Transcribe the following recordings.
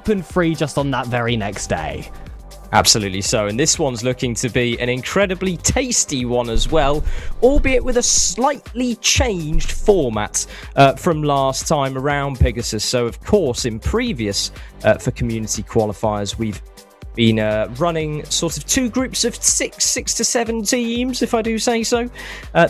open free just on that very next day. Absolutely so, and this one's looking to be an incredibly tasty one as well, albeit with a slightly changed format from last time around, Pegasus. So of course in previous for community qualifiers we've been running sort of two groups of six to seven teams, if I do say so.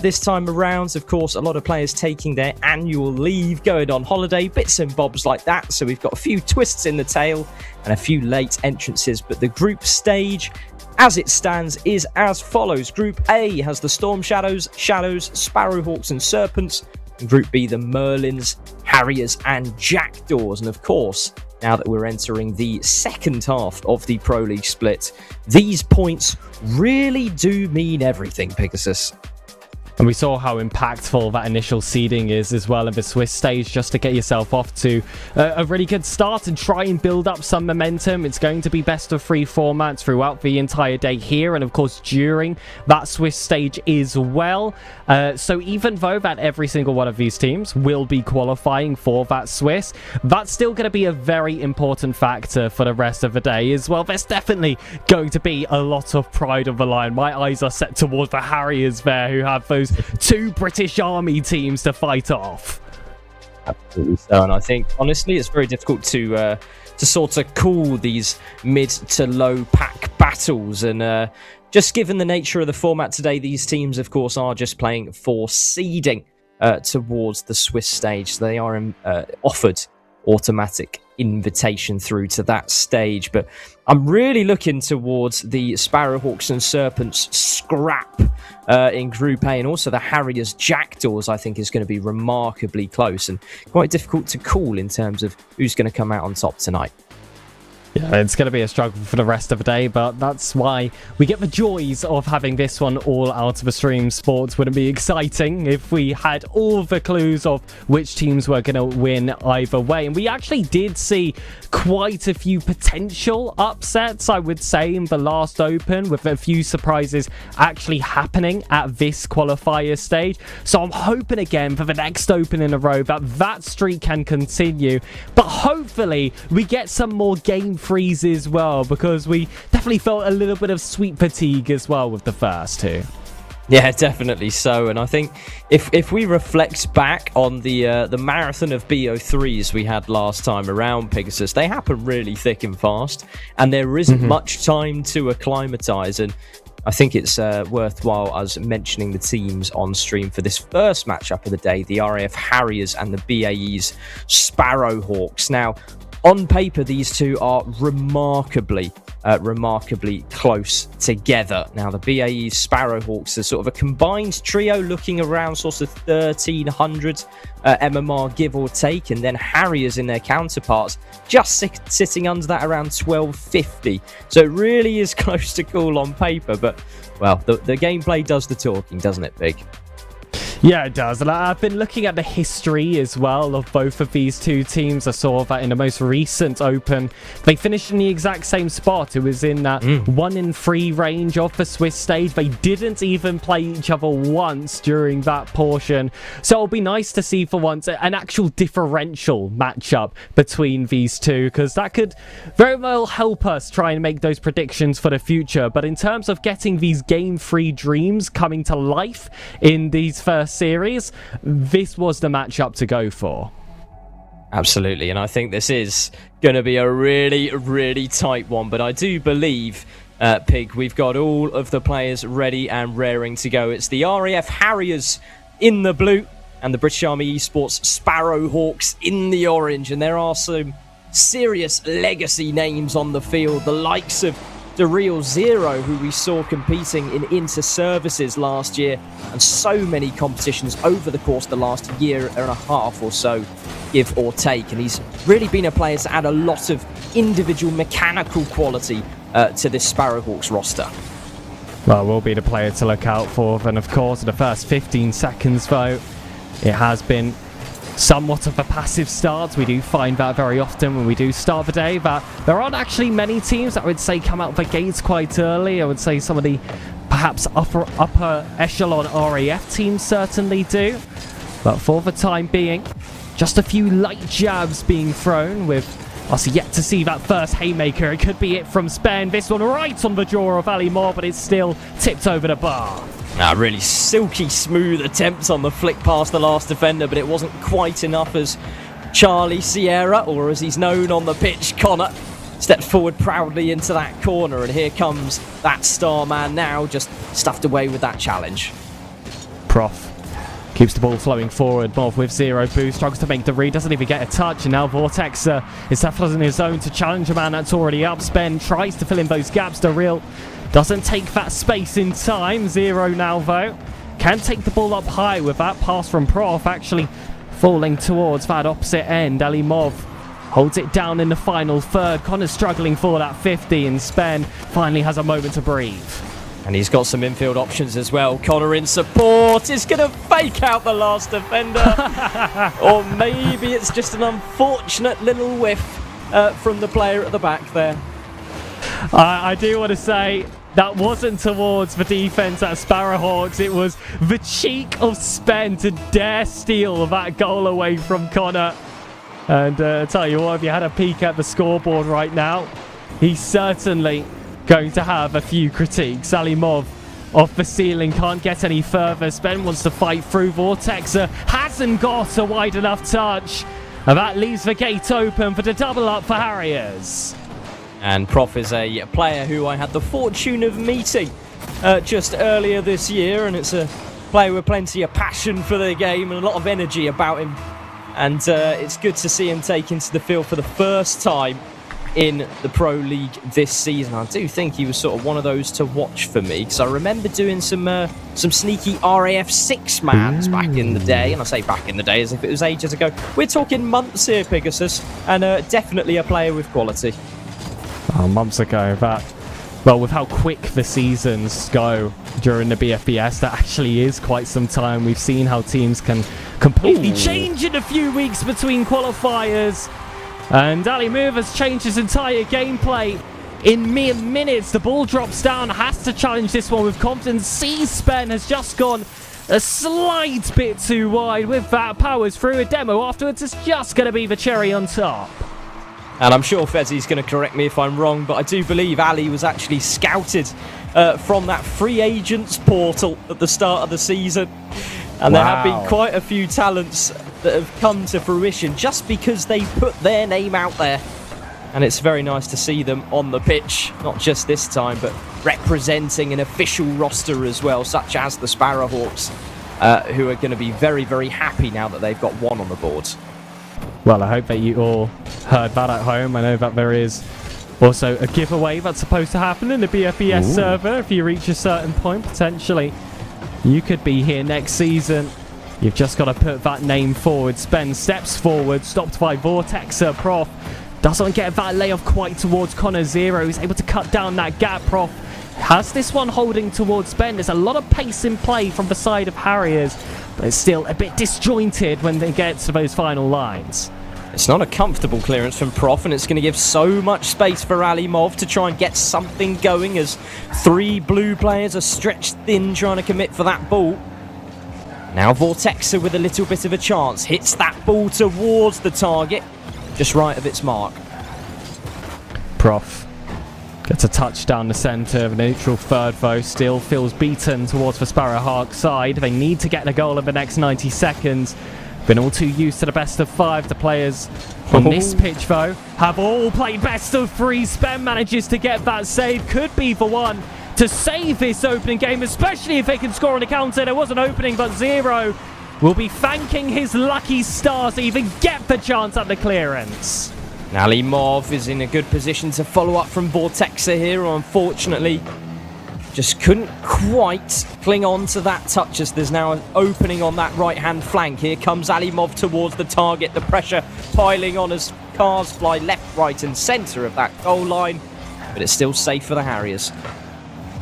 This time around, of course, a lot of players taking their annual leave, going on holiday, bits and bobs like that. So we've got a few twists in the tail and a few late entrances. But the group stage, as it stands, is as follows. Group A has the Storm Shadows, Sparrowhawks and Serpents. And Group B, the Merlins, Harriers and Jackdaws. And of course, now that we're entering the second half of the Pro League split, these points really do mean everything, Pegasus. And we saw how impactful that initial seeding is as well in the Swiss stage, just to get yourself off to a really good start and try and build up some momentum. It's going to be best of 3 formats throughout the entire day here, and of course during that Swiss stage as well. So even though that every single one of these teams will be qualifying for that Swiss, that's still going to be a very important factor for the rest of the day as well. There's definitely going to be a lot of pride on the line. My eyes are set towards the Harriers there, who have those 2 British Army teams to fight off. Absolutely so, and I think honestly it's very difficult to sort of call these mid to low pack battles, and just given the nature of the format today, these teams of course are just playing for seeding towards the Swiss stage. So they are offered automatic invitation through to that stage, but I'm really looking towards the Sparrowhawks and Serpents scrap in Group A, and also the Harriers Jackdaws I think is going to be remarkably close and quite difficult to call in terms of who's going to come out on top tonight. Yeah, it's going to be a struggle for the rest of the day, but that's why we get the joys of having this one all out of the stream. Sports wouldn't be exciting if we had all the clues of which teams were going to win either way. And we actually did see quite a few potential upsets, I would say, in the last Open, with a few surprises actually happening at this qualifier stage. So I'm hoping again for the next Open in a row that streak can continue. But hopefully we get some more game freeze as well, because we definitely felt a little bit of sweet fatigue as well with the first two. Yeah, definitely so. And I think if we reflect back on the marathon of BO3s we had last time around, Pegasus, they happen really thick and fast, and there isn't much time to acclimatise. And I think it's worthwhile us mentioning the teams on stream for this first matchup of the day, the RAF Harriers and the BAE's Sparrowhawks. Now, on paper, these two are remarkably close together. Now, the BAE Sparrowhawks are sort of a combined trio looking around sort of 1,300 MMR, give or take, and then Harriers in their counterparts just sitting under that around 1,250. So it really is close to call on paper, but, well, the gameplay does the talking, doesn't it, Big? Yeah, it does. And I've been looking at the history as well of both of these two teams. I saw that in the most recent Open, they finished in the exact same spot. It was in that 1-in-3 range of the Swiss stage. They didn't even play each other once during that portion. So it'll be nice to see for once an actual differential matchup between these two, because that could very well help us try and make those predictions for the future. But in terms of getting these game-free dreams coming to life in these first series, this was the matchup to go for. Absolutely, and I think this is going to be a really, really tight one, but I do believe, Pig, we've got all of the players ready and raring to go. It's the RAF Harriers in the blue and the British Army Esports Sparrowhawks in the orange, and there are some serious legacy names on the field, the likes of the Real Zero, who we saw competing in inter-services last year, and so many competitions over the course of the last year and a half or so, give or take. And he's really been a player to add a lot of individual mechanical quality to this Sparrowhawks roster. Well, we'll be the player to look out for. And of course, in the first 15 seconds, though, it has been somewhat of a passive start. We do find that very often when we do start the day, but there aren't actually many teams that I would say come out the gates quite early. I would say some of the perhaps upper echelon RAF teams certainly do, but for the time being, just a few light jabs being thrown with Also yet to see that first haymaker. It could be it from Spen. This one right on the jaw of Ali Moore, but it's still tipped over the bar. Really silky smooth attempt on the flick past the last defender, but it wasn't quite enough as Charlie Sierra, or as he's known on the pitch, Connor, steps forward proudly into that corner, and here comes that star man now, just stuffed away with that challenge. Prof keeps the ball flowing forward. Mov with 0 boost, struggles to make the read, doesn't even get a touch, and now Vortex is left in his zone to challenge a man that's already up. Spen tries to fill in those gaps. The real doesn't take that space in time. 0 now though. Can take the ball up high with that pass from Prof, actually falling towards that opposite end. Ali Mov holds it down in the final third. Connor's struggling for that 50, and Spen finally has a moment to breathe. And he's got some infield options as well. Connor in support is going to fake out the last defender. Or maybe it's just an unfortunate little whiff from the player at the back there. I do want to say that wasn't towards the defence at Sparrowhawks. It was the cheek of Spen to dare steal that goal away from Connor. And I tell you what, if you had a peek at the scoreboard right now, he's certainly going to have a few critiques. Ali Mov off the ceiling, can't get any further. Spen wants to fight through. Vortex hasn't got a wide enough touch, and that leaves the gate open for the double up for Harriers. And Prof is a player who I had the fortune of meeting just earlier this year, and it's a player with plenty of passion for the game and a lot of energy about him. And it's good to see him take into the field for the first time in the Pro League this season. I do think he was sort of one of those to watch for me, because I remember doing some sneaky RAF 6 mans back in the day, and I say back in the day as if it was ages ago. We're talking months here, Pegasus, and definitely a player with quality. Months ago, well, with how quick the seasons go during the BFBS, that actually is quite some time. We've seen how teams can completely change in a few weeks between qualifiers. And Ali Move has changed his entire gameplay in mere minutes. The ball drops down, has to challenge this one with confidence. C-Spen has just gone a slight bit too wide with that. Powers through a demo afterwards. It's just going to be the cherry on top. And I'm sure Fezzi's going to correct me if I'm wrong, but I do believe Ali was actually scouted from that free agents portal at the start of the season. And there have been quite a few talents that have come to fruition just because they put their name out there. And it's very nice to see them on the pitch, not just this time, but representing an official roster as well, such as the Sparrowhawks, who are going to be very, very happy now that they've got one on the board. Well, I hope that you all heard that at home. I know that there is also a giveaway that's supposed to happen in the BFBS server. If you reach a certain point, potentially, you could be here next season. You've just got to put that name forward. Spen steps forward, stopped by Vortex. Prof doesn't get that layoff quite towards Connor. 0. He's able to cut down that gap. Prof has this one holding towards Spen. There's a lot of pace in play from the side of Harriers, but it's still a bit disjointed when they get to those final lines. It's not a comfortable clearance from Prof, and it's going to give so much space for Ali Mov to try and get something going as 3 blue players are stretched thin trying to commit for that ball. Now Vortexa with a little bit of a chance. Hits that ball towards the target, just right of its mark. Prof gets a touch down the centre of the neutral third, though. Still feels beaten towards the Sparrowhawk side. They need to get a goal in the next 90 seconds. Been all too used to the best of 5. The players on this pitch, though, have all played best of 3. Spen manages to get that save. Could be the one to save this opening game, especially if they can score on the counter. There was an opening, but 0 will be thanking his lucky stars to even get the chance at the clearance. Ali Mov is in a good position to follow up from Vortexa here, unfortunately. Just couldn't quite cling on to that touch as there's now an opening on that right-hand flank. Here comes Ali Mov towards the target. The pressure piling on as cars fly left, right and centre of that goal line. But it's still safe for the Harriers.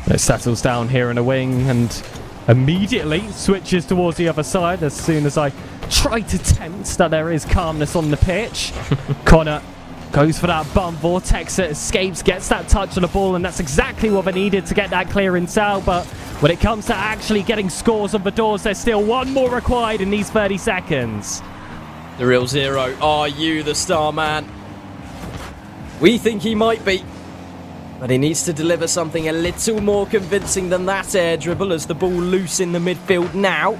It settles down here in the wing and immediately switches towards the other side as soon as I try to tempt that there is calmness on the pitch. Connor goes for that bump. Vortex escapes, gets that touch on the ball, and that's exactly what they needed to get that clearance out. But when it comes to actually getting scores on the doors, there's still one more required in these 30 seconds. The real 0. Are you the star man? We think he might be. But he needs to deliver something a little more convincing than that air dribble as the ball loose in the midfield now.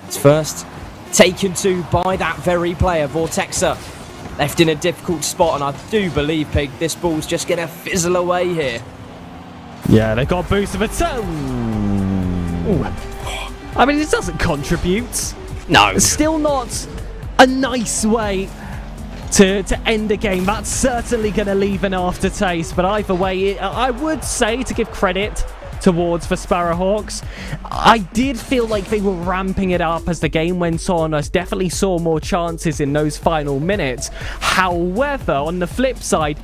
It's first taken to by that very player, Vortexa. Left in a difficult spot, and I do believe, Pig, this ball's just going to fizzle away here. Yeah, they've got a boost of its own. I mean, it doesn't contribute. No. It's still not a nice way to end a game. That's certainly going to leave an aftertaste. But either way, I would say, to give credit towards the Sparrowhawks, I did feel like they were ramping it up as the game went on. I definitely saw more chances in those final minutes. However, on the flip side,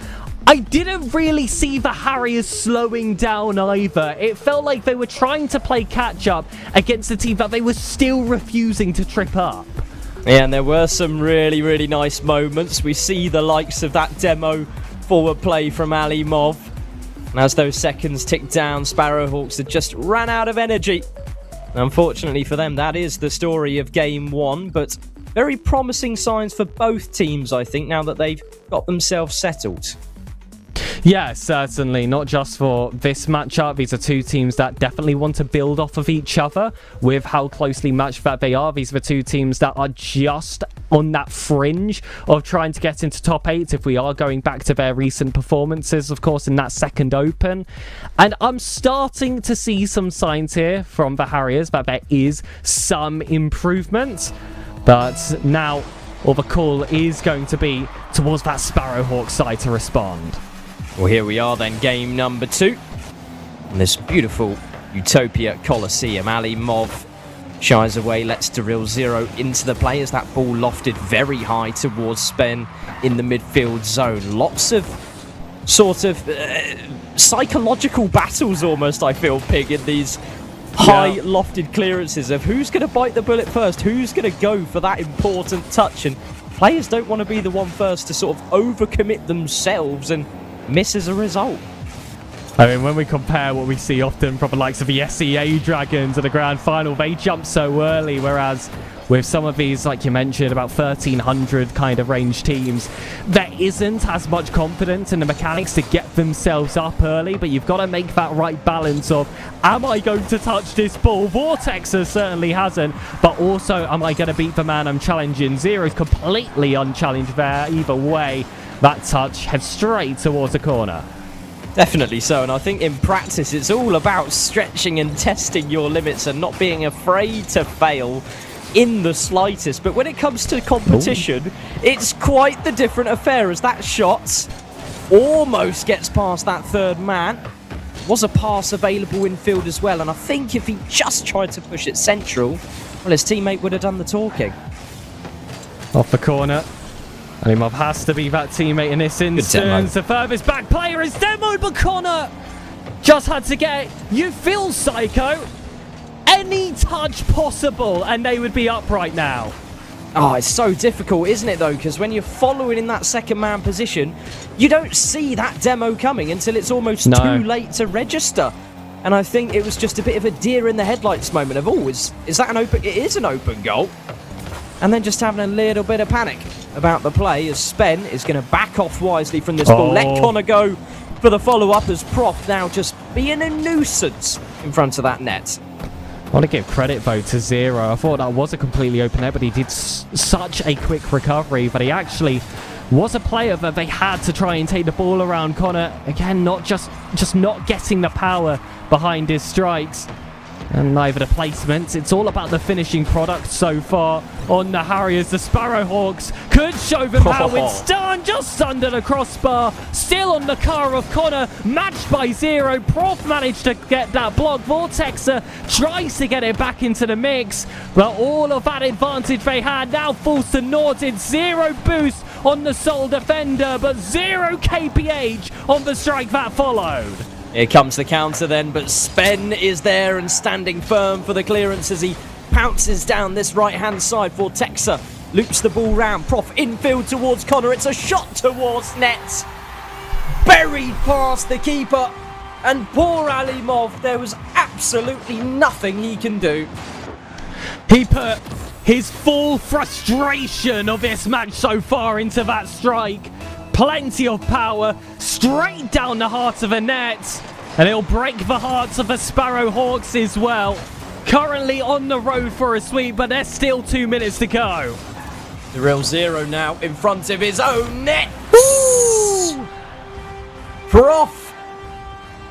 I didn't really see the Harriers slowing down either. It felt like they were trying to play catch-up against a team that they were still refusing to trip up. Yeah, and there were some really, really nice moments. We see the likes of that demo forward play from Ali Mov. And as those seconds tick down, Sparrowhawks had just ran out of energy. Unfortunately for them, that is the story of Game 1, but very promising signs for both teams, I think, now that they've got themselves settled. Yeah, certainly. Not just for this matchup. These are two teams that definitely want to build off of each other with how closely matched that they are. These are the two teams that are just on that fringe of trying to get into top 8 if we are going back to their recent performances, of course, in that second open. And I'm starting to see some signs here from the Harriers that there is some improvement. But now all the call is going to be towards that Sparrowhawk side to respond. Well, here we are then, game number 2. And this beautiful Utopia Coliseum. Ali Mov shies away, lets Daryl Zero into the play as that ball lofted very high towards Spen in the midfield zone. Lots of sort of psychological battles almost, I feel, Pig, in these high lofted clearances of who's going to bite the bullet first, who's going to go for that important touch. And players don't want to be the one first to sort of overcommit themselves and miss as a result. I mean, when we compare what we see often from the likes of the SEA Dragons at the grand final, they jump so early, whereas with some of these, like you mentioned, about 1300 kind of range teams, there isn't as much confidence in the mechanics to get themselves up early, but you've got to make that right balance of, am I going to touch this ball? Vortexa certainly hasn't, but also, am I going to beat the man I'm challenging? Zero's completely unchallenged there. Either way, that touch heads straight towards the corner. Definitely so, and I think in practice it's all about stretching and testing your limits and not being afraid to fail in the slightest. But when it comes to competition, it's quite the different affair, as that shot almost gets past that third man. Was a pass available in field as well, and I think if he just tried to push it central, well, his teammate would have done the talking. Off the corner. Alimov has to be that teammate in this instance. The furthest back player is demoed, but Connor just had to get it. You feel Psycho. Any touch possible, and they would be up right now. Oh, it's so difficult, isn't it, though? Because when you're following in that second man position, you don't see that demo coming until it's almost too late to register. And I think it was just a bit of a deer in the headlights moment of, oh, is that an open? It is an open goal. And then just having a little bit of panic about the play as Spen is going to back off wisely from this ball. Let Connor go for the follow-up as Prof now just being a nuisance in front of that net. I want to give credit, though, to Zero. I thought that was a completely open net, but he did such a quick recovery. But he actually was a player that they had to try and take the ball around. Connor, again, not just not getting the power behind his strikes. And neither the placements. It's all about the finishing product so far on the Harriers. The Sparrowhawks could show them how it's done. Just under the crossbar. Still on the car of Connor. Matched by Zero. Prof managed to get that block. Vortexa tries to get it back into the mix. But all of that advantage they had now falls to naught. It's Zero boost on the sole defender. But Zero KPH on the strike that followed. Here comes the counter then, but Spen is there and standing firm for the clearance as he pounces down this right-hand side. Vortexa loops the ball round. Prof infield towards Connor. It's a shot towards net. Buried past the keeper. And poor Alimov, there was absolutely nothing he can do. He put his full frustration of this match so far into that strike. plenty of power, straight down the heart of a net. And it'll break the hearts of the Sparrowhawks as well. Currently on the road for a sweep, but there's still 2 minutes to go. The real zero now in front of his own net. Ooh! Prof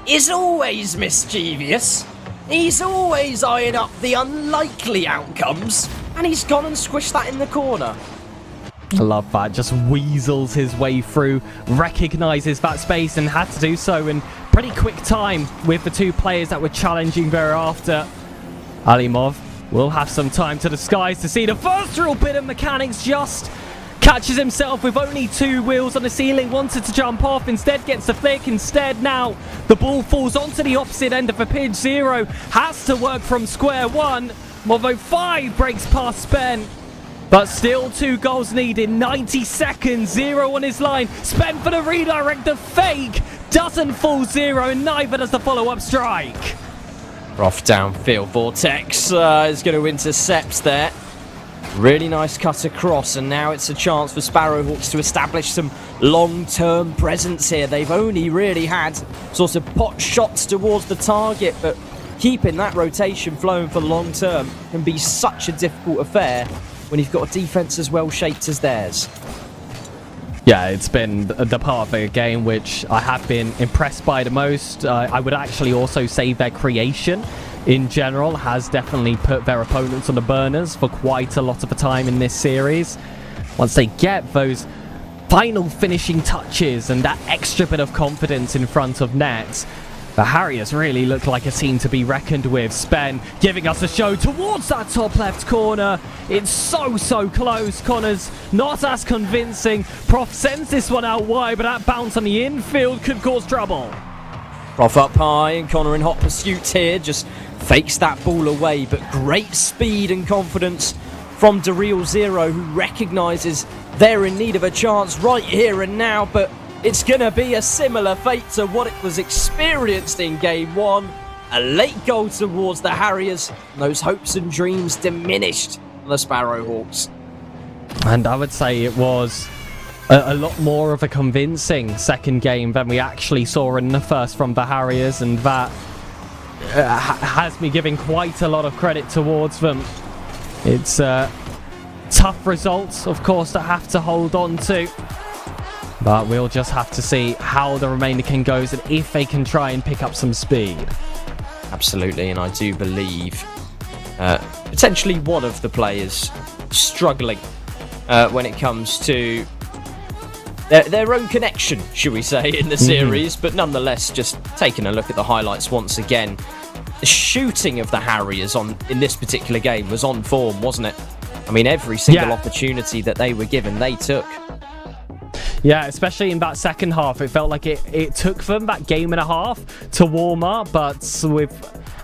is always mischievous. He's always eyeing up the unlikely outcomes. And he's gone and squished that in the corner. I love that. Just weasels his way through, recognises that space and had to do so in pretty quick time with the two players that were challenging thereafter. Alimov will have some time to the skies to see the first real bit of mechanics. Just catches himself with only 2 wheels on the ceiling, wanted to jump off, instead gets the flick. Instead now the ball falls onto the opposite end of the pitch. Zero has to work from square one. Movo 5 breaks past Spen, but still 2 goals needed. 90 seconds, Zero on his line. Spen for the redirect, the fake doesn't fall Zero, and neither does the follow-up strike. Off downfield, Vortex is going to intercept there. Really nice cut across, and now it's a chance for Sparrowhawks to establish some long-term presence here. They've only really had sort of pot shots towards the target, but keeping that rotation flowing for the long term can be such a difficult affair when you've got a defence as well shaped as theirs. Yeah, it's been the part of the game which I have been impressed by the most. I would actually also say their creation in general has definitely put their opponents on the burners for quite a lot of the time in this series. Once they get those final finishing touches and that extra bit of confidence in front of net, the Harriers really look like a team to be reckoned with. Spen giving us a show towards that top left corner. It's so close. Connor's not as convincing. Prof sends this one out wide, but that bounce on the infield could cause trouble. Prof up high, and Connor in hot pursuit here, just fakes that ball away, but great speed and confidence from Dereal Zero, who recognises they're in need of a chance right here and now, but it's going to be a similar fate to what it was experienced in Game 1. A late goal towards the Harriers, and those hopes and dreams diminished on the Sparrowhawks. And I would say it was a lot more of a convincing second game than we actually saw in the first from the Harriers, and that has me giving quite a lot of credit towards them. It's tough results, of course, to have to hold on to. But we'll just have to see how the remainder can go and if they can try and pick up some speed. Absolutely, and I do believe potentially one of the players struggling when it comes to their own connection, should we say, in the series. But nonetheless, just taking a look at the highlights once again, the shooting of the Harriers in this particular game was on form, wasn't it? I mean, every single opportunity that they were given, they took. Yeah, especially in that second half. It felt like it took them that game and a half to warm up, but with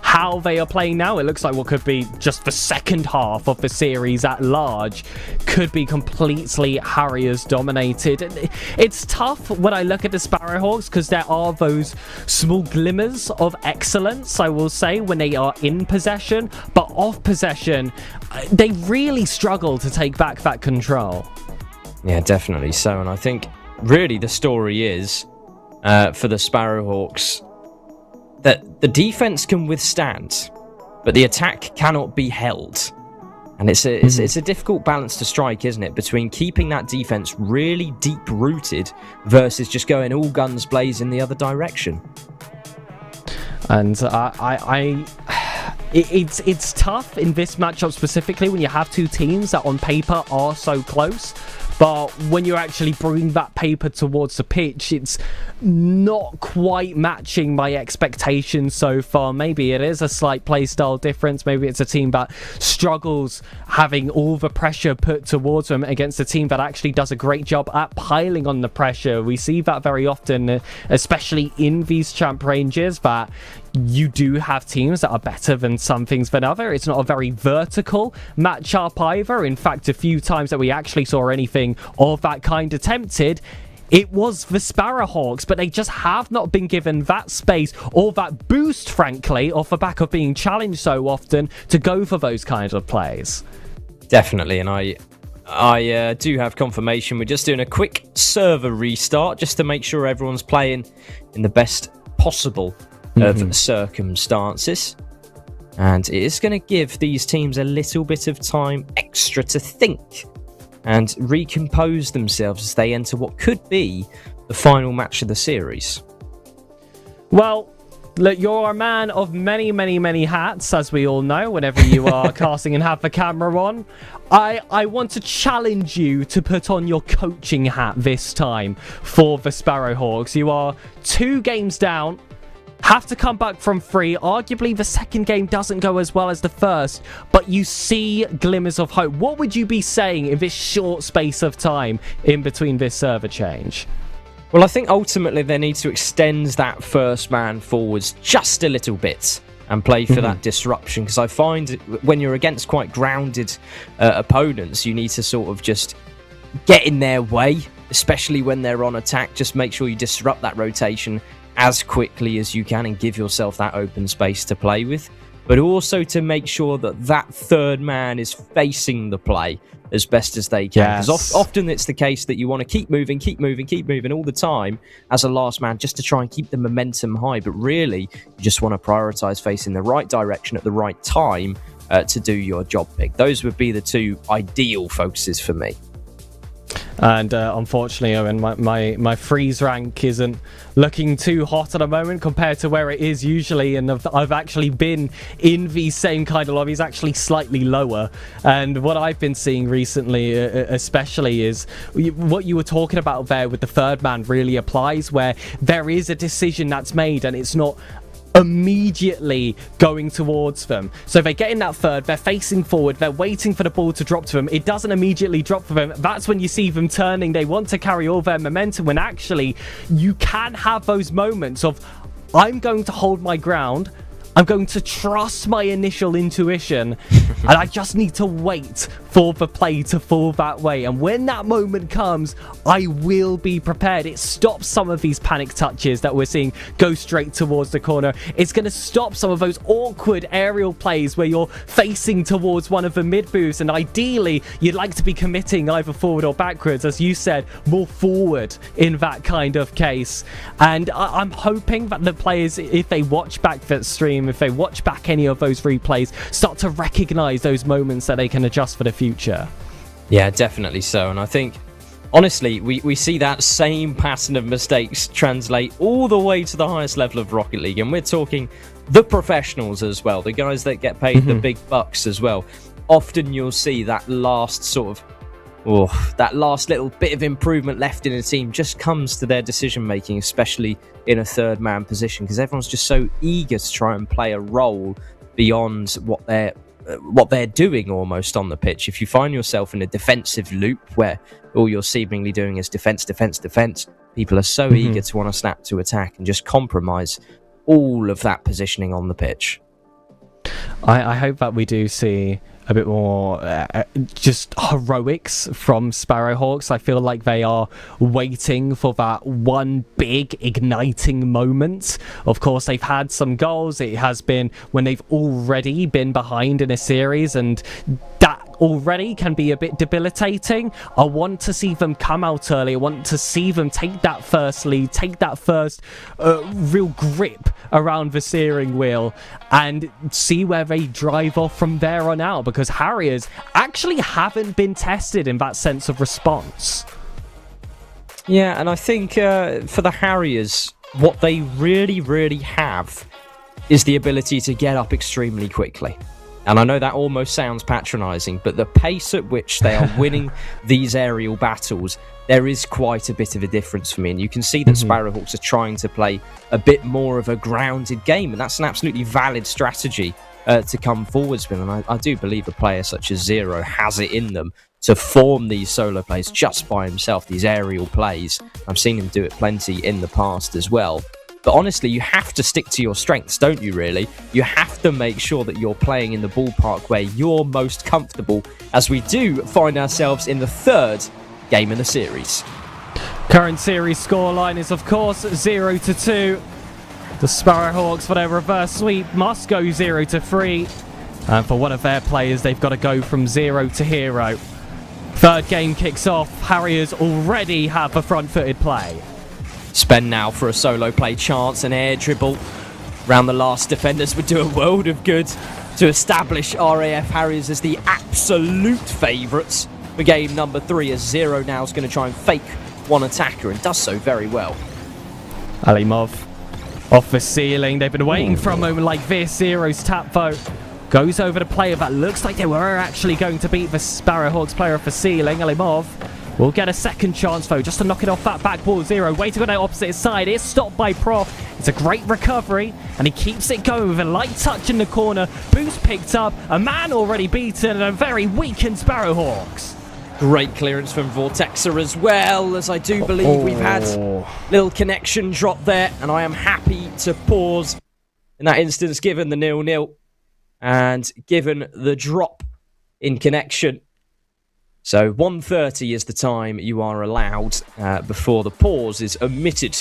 how they are playing now, it looks like what could be just the second half of the series at large could be completely Harriers dominated. It's tough when I look at the Sparrowhawks because there are those small glimmers of excellence, I will say, when they are in possession, but off possession, they really struggle to take back that control. Yeah, definitely so. And I think really the story is for the Sparrowhawks that the defense can withstand, but the attack cannot be held. And it's a difficult balance to strike, isn't it, between keeping that defense really deep rooted versus just going all guns blazing the other direction. And it's tough in this matchup specifically when you have two teams that on paper are so close, but when you actually bring that paper towards the pitch, it's not quite matching my expectations so far. Maybe it is a slight playstyle difference. Maybe it's a team that struggles having all the pressure put towards them against a team that actually does a great job at piling on the pressure. We see that very often, especially in these champ ranges, that you do have teams that are better than some things than other. It's not a very vertical matchup either. In fact, a few times that we actually saw anything of that kind attempted, it was the Sparrowhawks, but they just have not been given that space or that boost, frankly, off the back of being challenged so often to go for those kinds of plays. Definitely, and I I do have confirmation. We're just doing a quick server restart just to make sure everyone's playing in the best possible of circumstances. And it is going to give these teams a little bit of time extra to think and recompose themselves as they enter what could be the final match of the series. Well, look, you're a man of many, many, many hats, as we all know, whenever you are casting and have the camera on. I want to challenge you to put on your coaching hat this time for the Sparrowhawks. You are 2 games down, have to come back from 3. Arguably, the second game doesn't go as well as the first, but you see glimmers of hope. What would you be saying in this short space of time in between this server change? Well, I think ultimately they need to extend that first man forwards just a little bit and play for that disruption, because I find when you're against quite grounded opponents, you need to sort of just get in their way, especially when they're on attack. Just make sure you disrupt that rotation as quickly as you can and give yourself that open space to play with, but also to make sure that that third man is facing the play as best as they can. Because often it's the case that you want to keep moving all the time as a last man just to try and keep the momentum high. But really, you just want to prioritize facing the right direction at the right time to do your job pick. Those would be the 2 ideal focuses for me. And unfortunately, Owen, my freeze rank isn't looking too hot at the moment compared to where it is usually. And I've actually been in these same kind of lobbies, actually slightly lower. And what I've been seeing recently, especially, is what you were talking about there with the third man really applies, where there is a decision that's made and it's not immediately going towards them. So they get in that third, they're facing forward, they're waiting for the ball to drop to them. It doesn't immediately drop for them. That's when you see them turning. They want to carry all their momentum, when actually you can have those moments of, I'm going to hold my ground, I'm going to trust my initial intuition, and I just need to wait for the play to fall that way. And when that moment comes, I will be prepared. It stops some of these panic touches that we're seeing go straight towards the corner. It's going to stop some of those awkward aerial plays where you're facing towards one of the mid boosts, and ideally you'd like to be committing either forward or backwards, as you said, more forward in that kind of case. And I'm hoping that the players, if they watch back that stream, if they watch back any of those replays, start to recognize those moments that they can adjust for the future. Yeah, definitely so. And I think, honestly, we see that same pattern of mistakes translate all the way to the highest level of Rocket League. And we're talking the professionals as well, the guys that get paid the big bucks as well. Often you'll see that last sort of, that last little bit of improvement left in a team just comes to their decision making, especially in a third man position, because everyone's just so eager to try and play a role beyond what they're doing almost on the pitch. If you find yourself in a defensive loop where all you're seemingly doing is defense, people are so eager to want to snap to attack and just compromise all of that positioning on the pitch. I hope that we do see a bit more just heroics from Sparrowhawks. I feel like they are waiting for that one big igniting moment. Of course, they've had some goals. It has been when they've already been behind in a series, and that already can be a bit debilitating. I want to see them come out early. I want to see them take that first lead, take that first real grip around the steering wheel, and see where they drive off from there on out, because Harriers actually haven't been tested in that sense of response. Yeah, and I think for the Harriers, what they really, really have is the ability to get up extremely quickly. And I know that almost sounds patronising, but the pace at which they are winning these aerial battles, there is quite a bit of a difference for me. And you can see that Sparrowhawks are trying to play a bit more of a grounded game, and that's an absolutely valid strategy to come forwards with. And I do believe a player such as Zero has it in them to form these solo plays just by himself, these aerial plays. I've seen him do it plenty in the past as well. But honestly, you have to stick to your strengths, don't you, really? You have to make sure that you're playing in the ballpark where you're most comfortable, as we do find ourselves in the third game in the series. Current series scoreline is, of course, 0-2. The Sparrowhawks, for their reverse sweep, must go 0-3. And for one of their players, they've got to go from 0 to hero. Third game kicks off. Harriers already have a front-footed play. Spen now for a solo play chance, an air dribble around the last defenders would do a world of good to establish RAF Harriers as the absolute favourites for game number 3, as Zero now is going to try and fake one attacker and does so very well. Alimov off the ceiling. They've been waiting for a moment like this. Zero's tap vote goes over the player that looks like they were actually going to beat the Sparrowhawks player off the ceiling. Alimov will get a second chance though, just to knock it off that backboard. Zero waiting on the opposite side. It's stopped by Prof. It's a great recovery and he keeps it going with a light touch in the corner. Boost picked up, a man already beaten, and a very weakened Sparrowhawks. Great clearance from Vortexer as well, as I do believe we've had little connection drop there, and I am happy to pause in that instance given the 0-0 and given the drop in connection. So 1:30 is the time you are allowed before the pause is omitted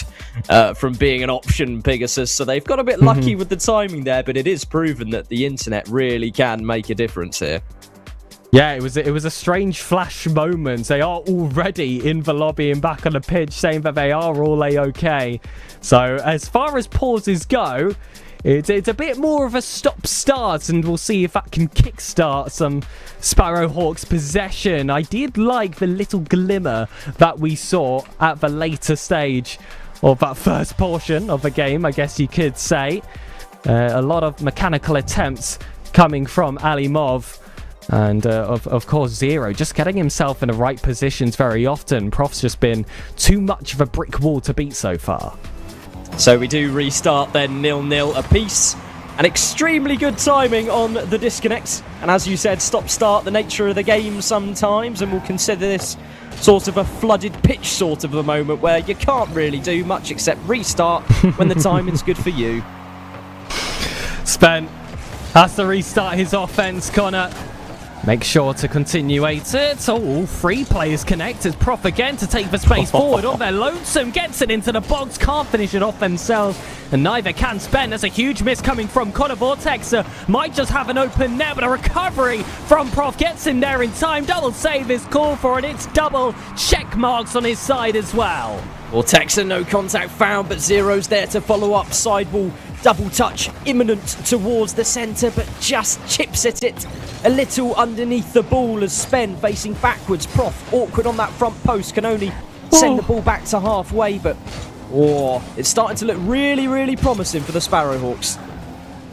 from being an option, Pegasus. So they've got a bit lucky with the timing there, but it is proven that the internet really can make a difference here. Yeah, it was a strange flash moment. They are already in the lobby and back on the pitch saying that they are all A-OK. So as far as pauses go, it's a bit more of a stop-start, and we'll see if that can kickstart some Sparrowhawks possession. I did like the little glimmer that we saw at the later stage of that first portion of the game, I guess you could say. A lot of mechanical attempts coming from Alimov. And of course Zero just getting himself in the right positions very often. Prof's just been too much of a brick wall to beat so far. So we do restart then 0-0 apiece. And extremely good timing on the disconnect. And as you said, stop-start, the nature of the game sometimes. And we'll consider this sort of a flooded pitch sort of a moment where you can't really do much except restart when the timing's good for you. Spen has to restart his offense, Connor. Make sure to continuate it. All three players connected. Prof again to take the space forward on their lonesome. Gets it into the box. Can't finish it off themselves. And neither can Spen. There's a huge miss coming from Connor. Vortexer might just have an open net, but a recovery from Prof gets in there in time. Double save is called for, and it's double check marks on his side as well. Vortexer, no contact found, but Zero's there to follow up. Sidewall double touch imminent towards the centre, but just chips at it a little underneath the ball as Spen facing backwards. Prof awkward on that front post, can only send the ball back to halfway, but it's starting to look really, really promising for the Sparrowhawks.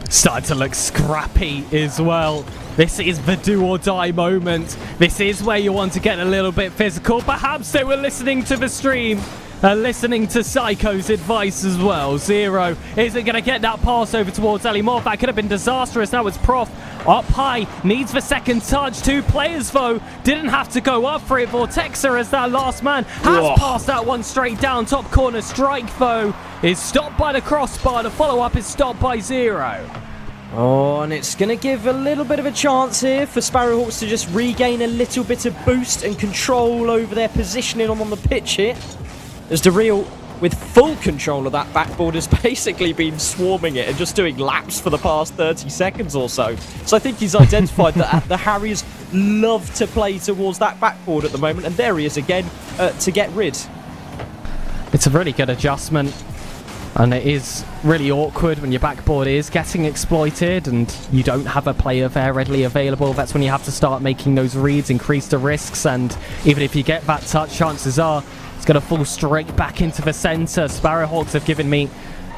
Starting to look scrappy as well. This is the do or die moment. This is where you want to get a little bit physical. Perhaps they were listening to the stream. Listening to Psycho's advice as well. Zero isn't going to get that pass over towards Alimov. That could have been disastrous. Now it's Prof up high. Needs the second touch. Two players, though, didn't have to go up for it. Vortexer, as that last man, has passed that one straight down. Top corner strike, though, is stopped by the crossbar. The follow-up is stopped by Zero. And it's going to give a little bit of a chance here for Sparrowhawks to just regain a little bit of boost and control over their positioning on the pitch here. As Daryl, with full control of that backboard, has basically been swarming it and just doing laps for the past 30 seconds or so. So I think he's identified that the Harriers love to play towards that backboard at the moment, and there he is again to get rid. It's a really good adjustment, and it is really awkward when your backboard is getting exploited and you don't have a player there readily available. That's when you have to start making those reads, increase the risks, and even if you get that touch, chances are it's going to fall straight back into the centre. Sparrowhawks have given me,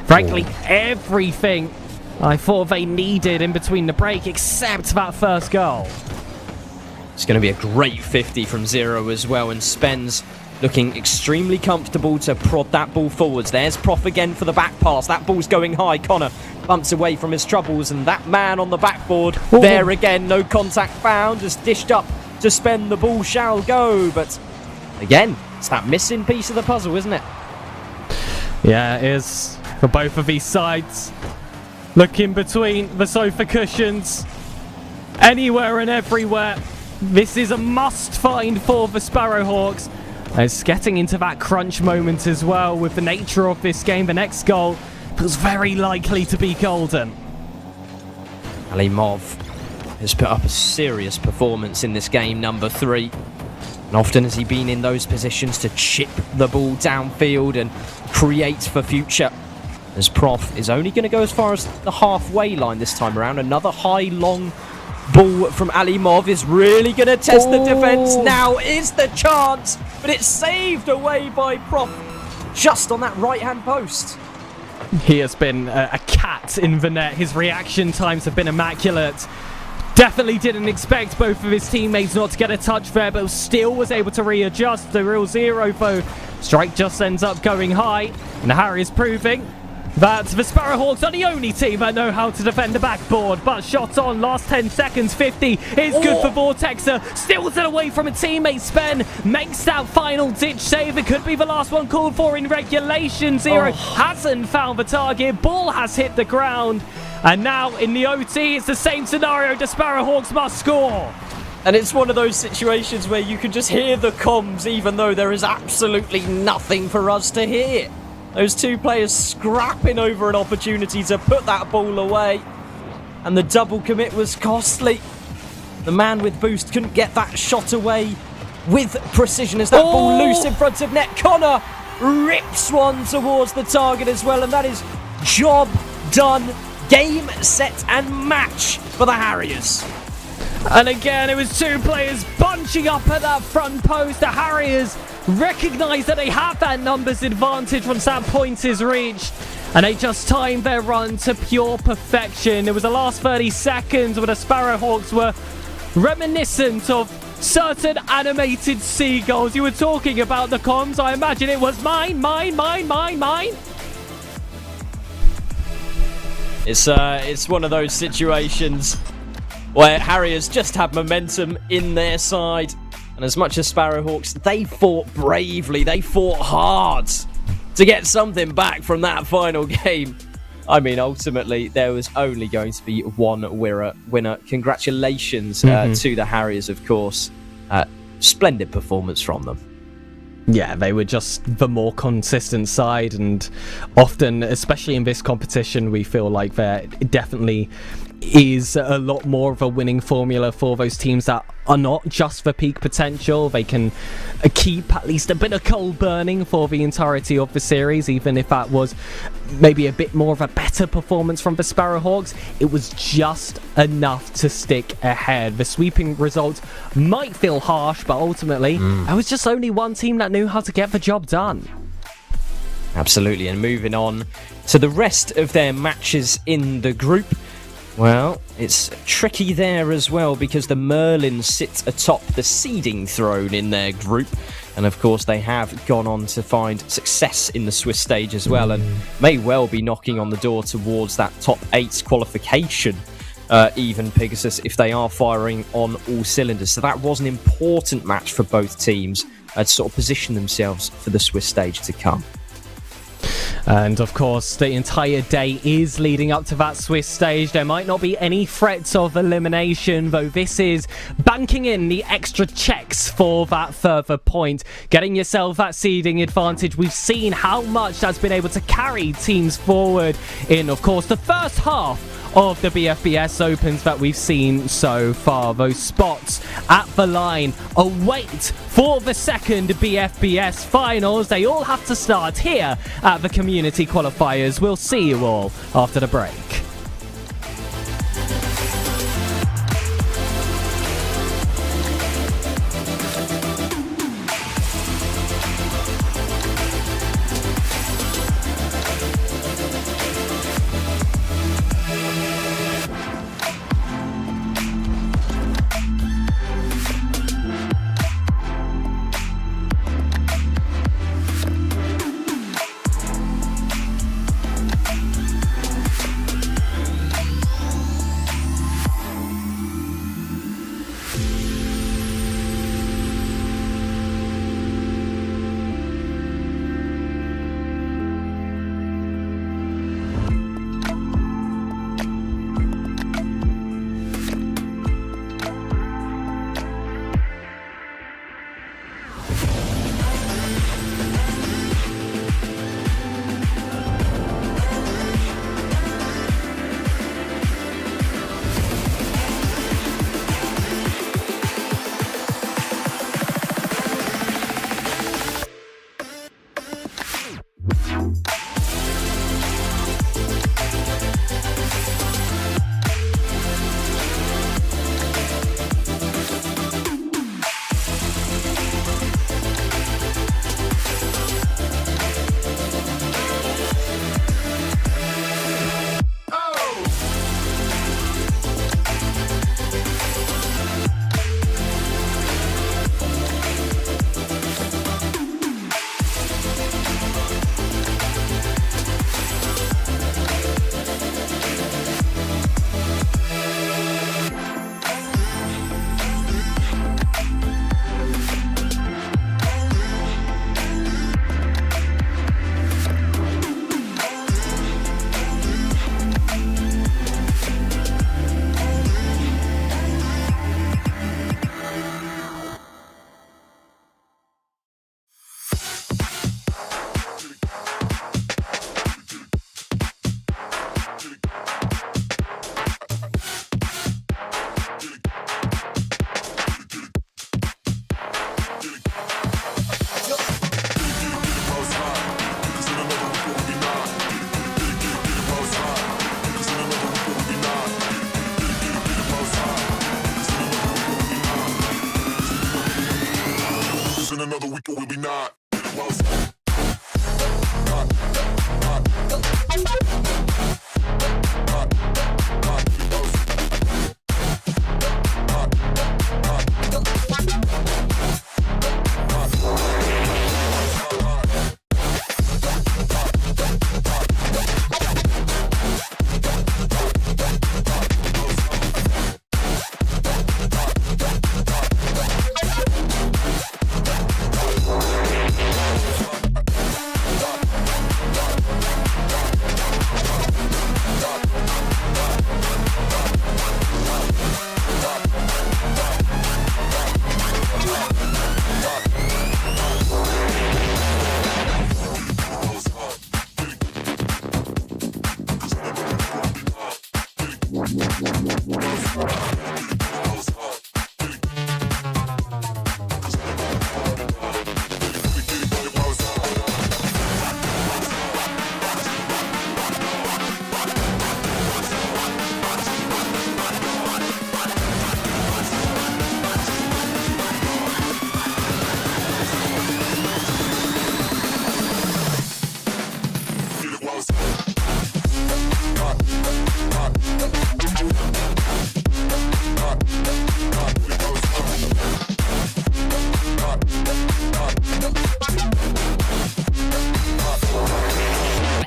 frankly, everything I thought they needed in between the break, except that first goal. It's going to be a great 50 from Zero as well, and Spen's looking extremely comfortable to prod that ball forwards. There's Prof again for the back pass. That ball's going high. Connor bumps away from his troubles, and that man on the backboard, there again, no contact found, just dished up to Spen. The ball shall go, but again, it's that missing piece of the puzzle, isn't it? Yeah, it is for both of these sides. Look in between the sofa cushions. Anywhere and everywhere. This is a must-find for the Sparrowhawks. It's getting into that crunch moment as well with the nature of this game. The next goal feels very likely to be golden. Alimov has put up a serious performance in this game, number 3. And often has he been in those positions to chip the ball downfield and create for future. As Prof is only going to go as far as the halfway line this time around. Another high, long ball from Alimov is really going to test the defence. Now is the chance, but it's saved away by Prof just on that right-hand post. He has been a cat in the net. His reaction times have been immaculate. Definitely didn't expect both of his teammates not to get a touch there, but still was able to readjust. The real zero, though. Strike just ends up going high, and Harry is proving that the Sparrowhawks are the only team that know how to defend the backboard. But shots on, last 10 seconds, 50 is good for Vortexer. Steals it away from a teammate. Spen makes that final ditch save. It could be the last one called for in regulation. Zero hasn't found the target. Ball has hit the ground. And now in the OT, it's the same scenario. The Sparrowhawks must score. And it's one of those situations where you can just hear the comms, even though there is absolutely nothing for us to hear. Those two players scrapping over an opportunity to put that ball away. And the double commit was costly. The man with boost couldn't get that shot away with precision as that ball loose in front of net. Connor rips one towards the target as well. And that is job done. Game, set and match for the Harriers. And again, it was two players bunching up at that front post. The Harriers recognise that they have that numbers advantage once that point is reached. And they just timed their run to pure perfection. It was the last 30 seconds where the Sparrowhawks were reminiscent of certain animated seagulls. You were talking about the comms. I imagine it was mine. It's one of those situations where Harriers just had momentum in their side. And as much as Sparrowhawks, they fought bravely, they fought hard to get something back from that final game. I mean, ultimately, there was only going to be one winner. Congratulations to the Harriers, of course. Splendid performance from them. Yeah, they were just the more consistent side, and often, especially in this competition, we feel like there definitely is a lot more of a winning formula for those teams that are not just for peak potential. They can keep at least a bit of coal burning for the entirety of the series, even if that was maybe a bit more of a better performance from the Sparrowhawks. It was just enough to stick ahead. The sweeping result might feel harsh, but ultimately there was just only one team that knew how to get the job done. Absolutely, and moving on to the rest of their matches in the group. Well, it's tricky there as well because the Merlins sit atop the seeding throne in their group. And of course, they have gone on to find success in the Swiss stage as well and may well be knocking on the door towards that top 8 qualification, even Pegasus, if they are firing on all cylinders. So that was an important match for both teams to sort of position themselves for the Swiss stage to come. And of course, the entire day is leading up to that Swiss stage. There might not be any threats of elimination, though this is banking in the extra checks for that further point. Getting yourself that seeding advantage. We've seen how much that's been able to carry teams forward in, of course, the first half of the BFBS Opens that we've seen so far. Those spots at the line await for the second BFBS finals. They all have to start here at the community qualifiers. We'll see you all after the break.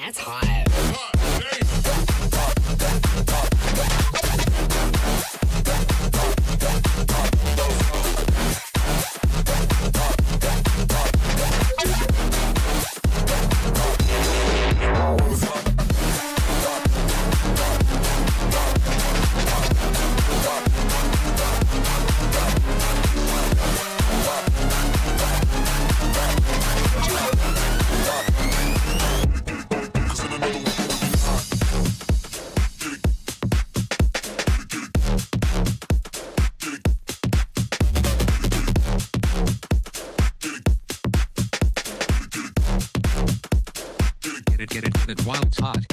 That's hot. Get it while it's hot.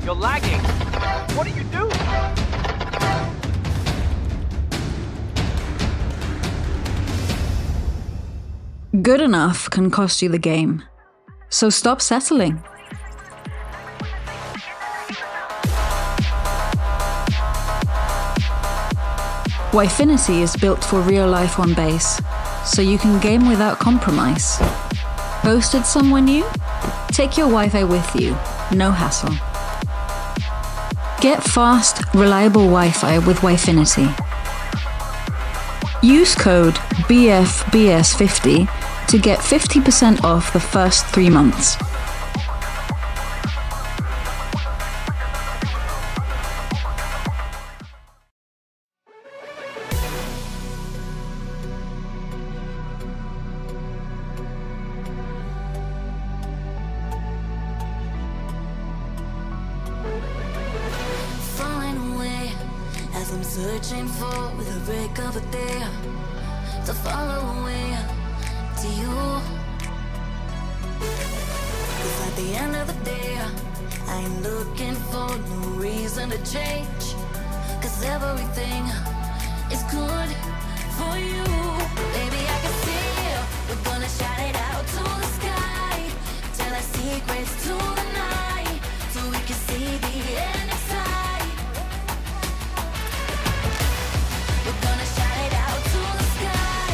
You're lagging. What are you doing? Good enough can cost you the game. So stop settling. Wifinity is built for real life on base, so you can game without compromise. Posted somewhere new? Take your Wi-Fi with you, no hassle. Get fast, reliable Wi-Fi with Wifinity. Use code BFBS50 to get 50% off the first 3 months. searching for the break of a day to follow away to you. 'Cause at the end of the day, I ain't looking for no reason to change. 'Cause everything is good for you. Baby, I can see we're gonna shout it out to the sky. Tell our secrets to the night, so we can see the end inside. We're gonna shout it out to the sky.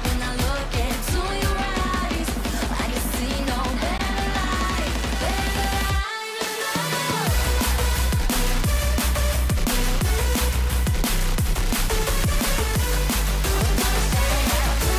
When I look into your eyes, I can see no better life, better life than love. We're gonna shout it out to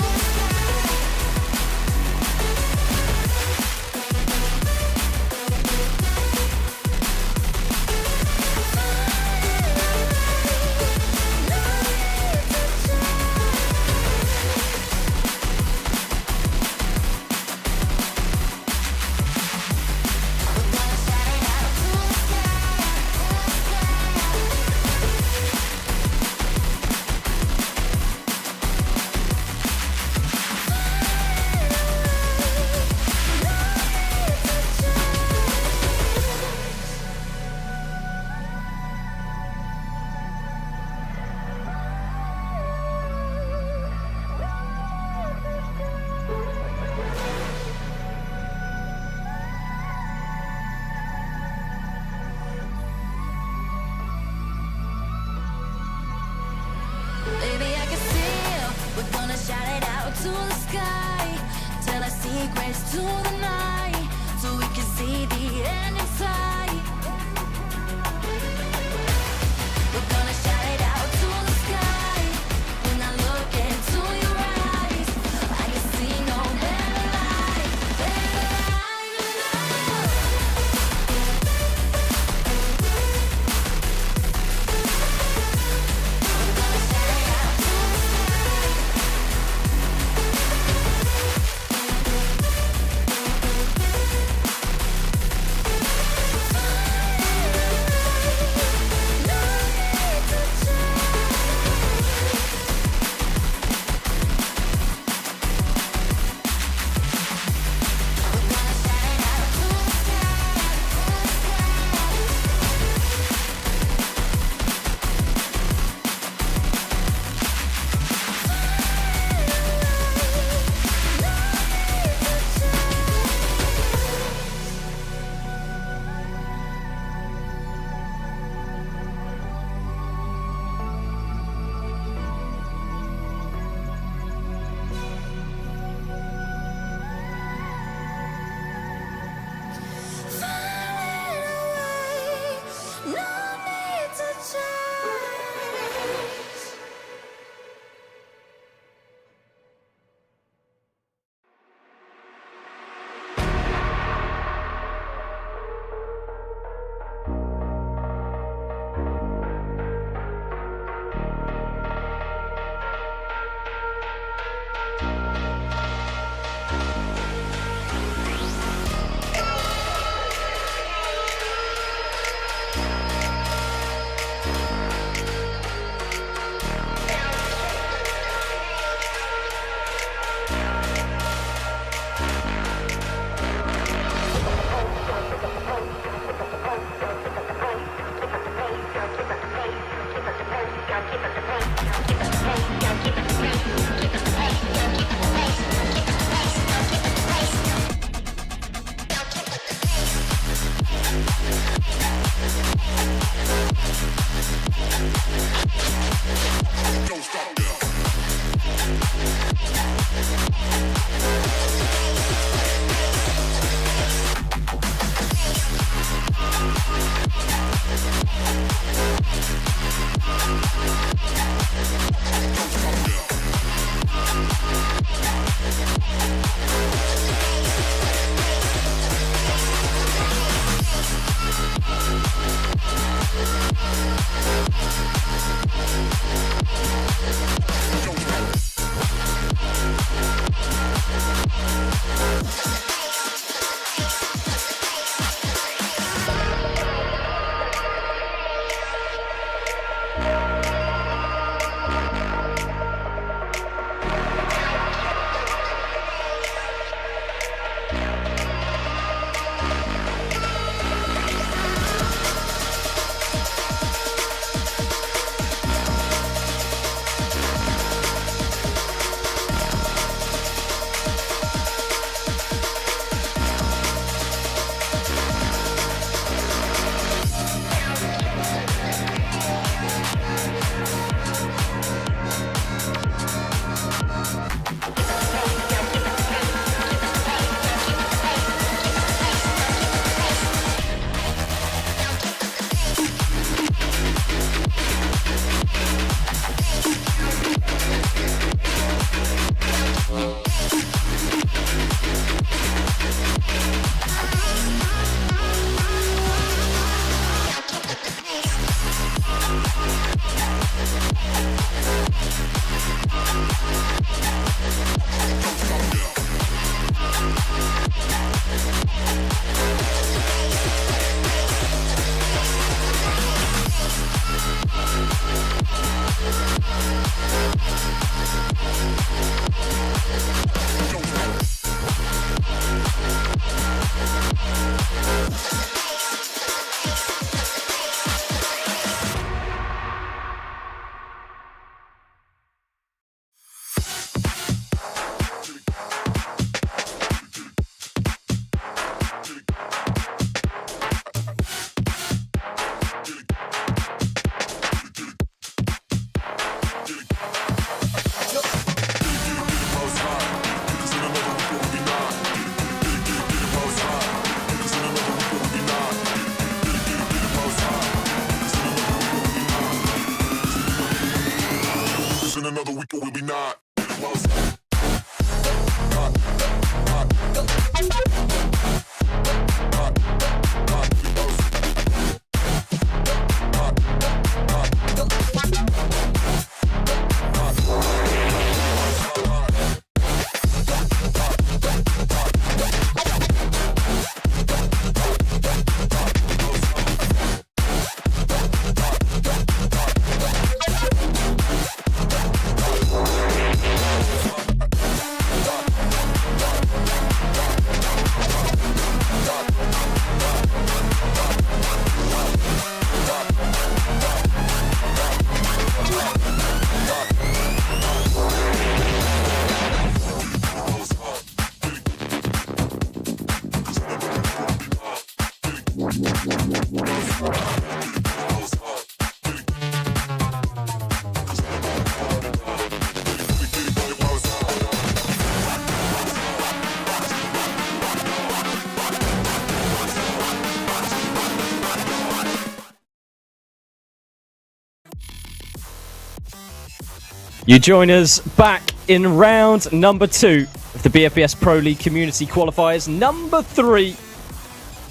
You join us back in round number 2 of the BFBS Pro League Community Qualifiers, number 3.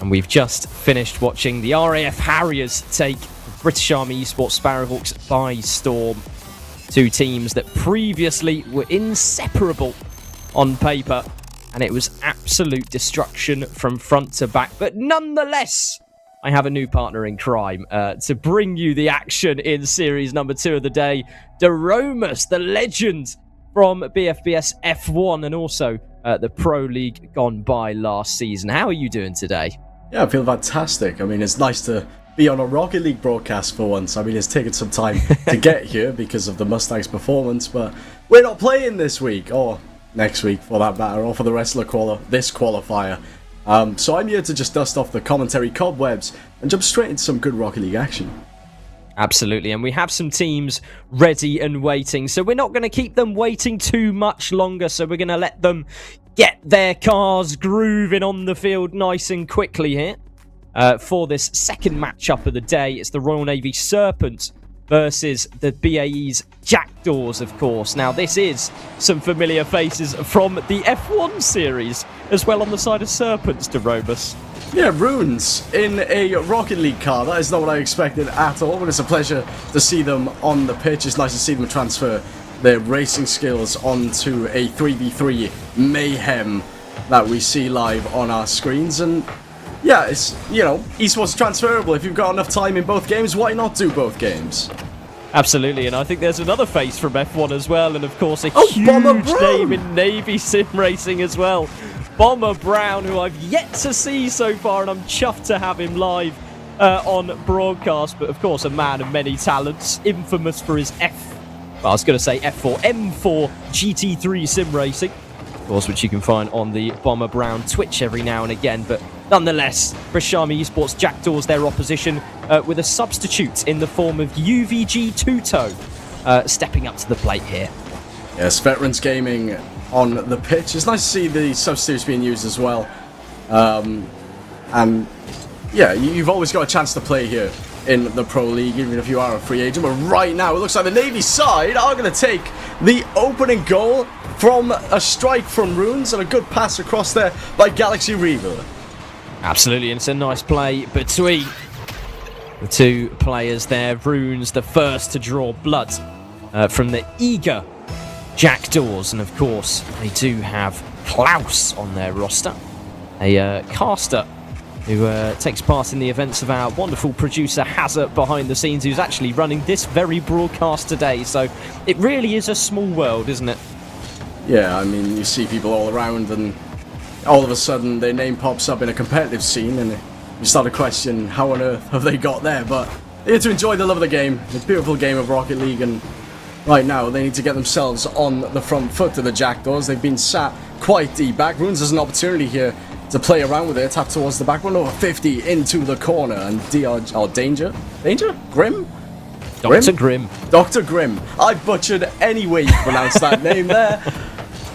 And we've just finished watching the RAF Harriers take the British Army Esports Sparrowhawks by storm. 2 teams that previously were inseparable on paper, and it was absolute destruction from front to back. But nonetheless, I have a new partner in crime to bring you the action in series number 2 of the day. Deromus, the legend from BFBS F1 and also the Pro League gone by last season. How are you doing today? Yeah, I feel fantastic. I mean, it's nice to be on a Rocket League broadcast for once. I mean, it's taken some time to get here because of the Mustangs' performance, but we're not playing this week, or next week for that matter, or for the rest of this qualifier. So I'm here to just dust off the commentary cobwebs and jump straight into some good Rocket League action. Absolutely, and we have some teams ready and waiting, so we're not going to keep them waiting too much longer, so we're going to let them get their cars grooving on the field nice and quickly here. For this second matchup of the day, it's the Royal Navy Serpent versus the BAE's Jackdaws, of course. Now, this is some familiar faces from the F1 series, as well on the side of Serpents, Deromus. Yeah, Runes in a Rocket League car. That is not what I expected at all, but it's a pleasure to see them on the pitch. It's nice to see them transfer their racing skills onto a 3v3 mayhem that we see live on our screens. And yeah, it's, you know, esports transferable. If you've got enough time in both games, why not do both games? Absolutely, and I think there's another face from F1 as well, and of course a huge name in Navy sim racing as well. Bomber Brown, who I've yet to see so far, and I'm chuffed to have him live on broadcast, but of course a man of many talents, infamous for his M4 GT3 sim racing, of course, which you can find on the Bomber Brown Twitch every now and again. But nonetheless, British Army Esports Jackdaws their opposition with a substitute in the form of UVG Tuto stepping up to the plate here. Yes, Veterans Gaming on the pitch. It's nice to see the substitutes being used as well. And yeah, you've always got a chance to play here in the Pro League, even if you are a free agent. But right now, it looks like the Navy side are going to take the opening goal from a strike from Runes and a good pass across there by Galaxy Reaver. Absolutely, and it's a nice play between the 2 players there. Runes, the first to draw blood from the eager Jackdaws, and of course they do have Klaus on their roster, a caster who takes part in the events of our wonderful producer Hazard behind the scenes, who's actually running this very broadcast today. So it really is a small world, isn't it? Yeah, I mean, you see people all around and all of a sudden their name pops up in a competitive scene and you start to question how on earth have they got there. But they're here to enjoy the love of the game, the beautiful game of Rocket League, and right now they need to get themselves on the front foot to the Jackdaws. They've been sat quite deep back. Runes has an opportunity here to play around with it, tap towards the back, 1 over 50 into the corner, and Danger? Grim? Dr. Grim. Dr. Grim. I butchered any way you pronounce that name there.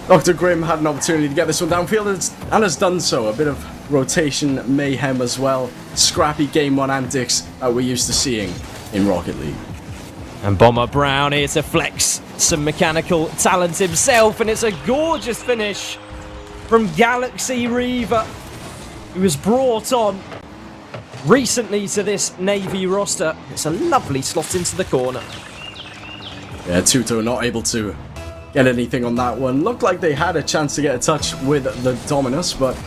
Dr. Grim had an opportunity to get this one downfield and has done so. A bit of rotation mayhem as well. Scrappy Game 1 antics that we're used to seeing in Rocket League. And Bomber Brown here to flex some mechanical talent himself, and it's a gorgeous finish from Galaxy Reaver, who was brought on recently to this Navy roster. It's a lovely slot into the corner. Yeah, Tuto not able to get anything on that one. Looked like they had a chance to get a touch with the Dominus, but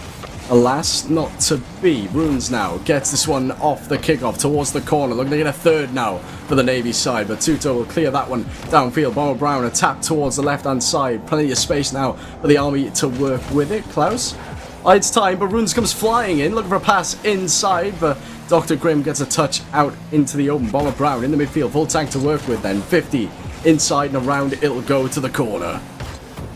alas, not to be. Runes now gets this one off the kickoff towards the corner. Looking to get a third now for the Navy side, but Tuto will clear that one downfield. Bomber Brown a tap towards the left-hand side. Plenty of space now for the Army to work with it. Klaus hides time, but Runes comes flying in, looking for a pass inside, but Dr. Grim gets a touch out into the open. Bomber Brown in the midfield, full tank to work with then. 50 inside and around, it'll go to the corner.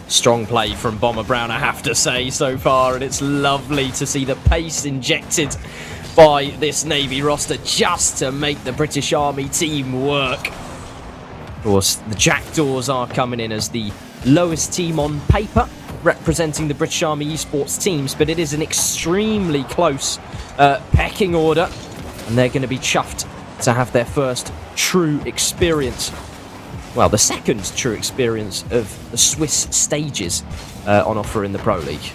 Strong play from Bomber Brown, I have to say, so far, and it's lovely to see the pace injected by this Navy roster just to make the British Army team work. Of course, the Jackdaws are coming in as the lowest team on paper, representing the British Army esports teams, but it is an extremely close pecking order, and they're going to be chuffed to have their first true experience well, the second true experience of the Swiss stages on offer in the Pro League.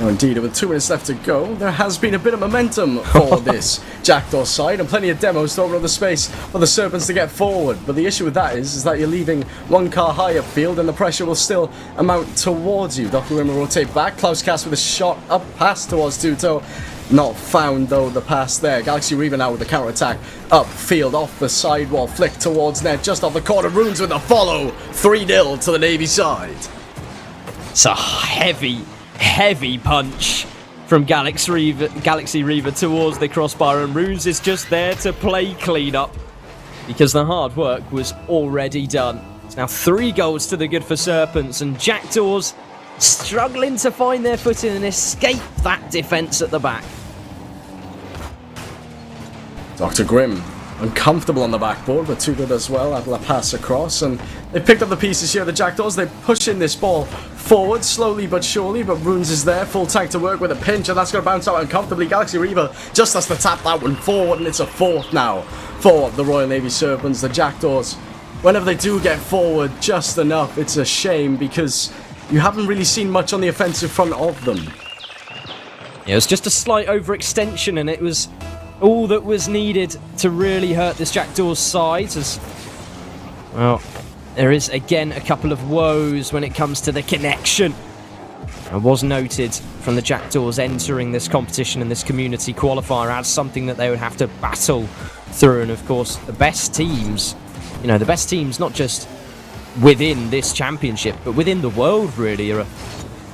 Oh, indeed, with 2 minutes left to go, there has been a bit of momentum for this Jackdaw side and plenty of demos to open up the space for the Serpents to get forward. But the issue with that is that you're leaving one car high upfield and the pressure will still amount towards you. Dr. Rim will rotate back. Klaus Cast with a shot up pass towards Tuto. Not found though the pass there. Galaxy Reaver now with the counter attack upfield off the sidewall, flick towards net just off the corner. Runes with a follow. 3-0 to the Navy side. It's a heavy punch from Galaxy Reaver towards the crossbar, and Runes is just there to play clean up because the hard work was already done. It's now 3 goals to the good for Serpents, and Jackdaws struggling to find their footing and escape that defence at the back. Dr. Grimm uncomfortable on the backboard, but too good as well. Adela pass across, and they picked up the pieces here. The Jackdaws, they push in this ball forward slowly but surely, but Runes is there, full tank to work with a pinch, and that's going to bounce out uncomfortably. Galaxy Reaver just has to tap that one forward, and it's a 4th now for the Royal Navy Serpents. The Jackdaws, whenever they do get forward just enough, it's a shame because you haven't really seen much on the offensive front of them. It was just a slight overextension, and it was all that was needed to really hurt this Jackdaws side. As well, there is again a couple of woes when it comes to the connection. It was noted from the Jackdaws entering this competition and this community qualifier as something that they would have to battle through. And of course, the best teams, the best teams not just within this championship, but within the world really,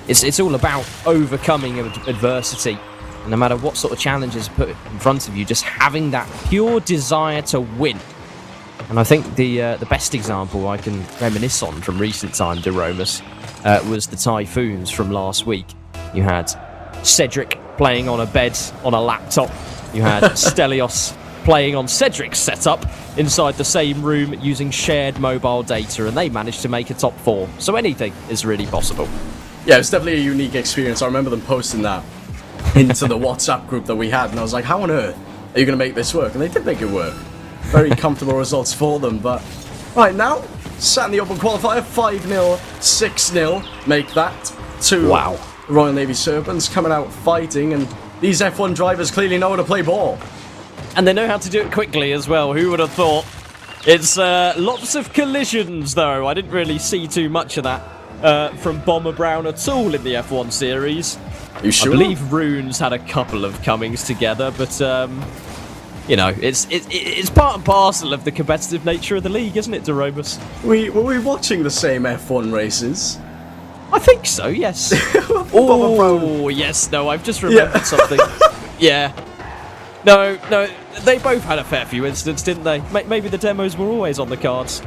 it's all about overcoming adversity. And no matter what sort of challenges are put in front of you, just having that pure desire to win. And I think the best example I can reminisce on from recent time, DeRomus, was the Typhoons from last week. You had Cedric playing on a bed on a laptop. You had Stelios playing on Cedric's setup inside the same room using shared mobile data, and they managed to make a top 4. So anything is really possible. Yeah, it's definitely a unique experience. I remember them posting that into the WhatsApp group that we had, and I was like, how on earth are you going to make this work? And they did make it work. Very comfortable results for them. But right now, sat in the open qualifier, 5-0, 6-0, make that to Royal Navy Serpents coming out fighting, and these F1 drivers clearly know how to play ball. And they know how to do it quickly as well. Who would have thought? It's lots of collisions, though. I didn't really see too much of that from Bomber Brown at all in the F1 series. You sure? I believe Runes had a couple of comings together, but it's part and parcel of the competitive nature of the league, isn't it, DeRomus? Were we watching the same F1 races? I think so, yes. Oh, yes. No, I've just remembered something. Yeah. No, they both had a fair few incidents, didn't they? Maybe the demos were always on the cards.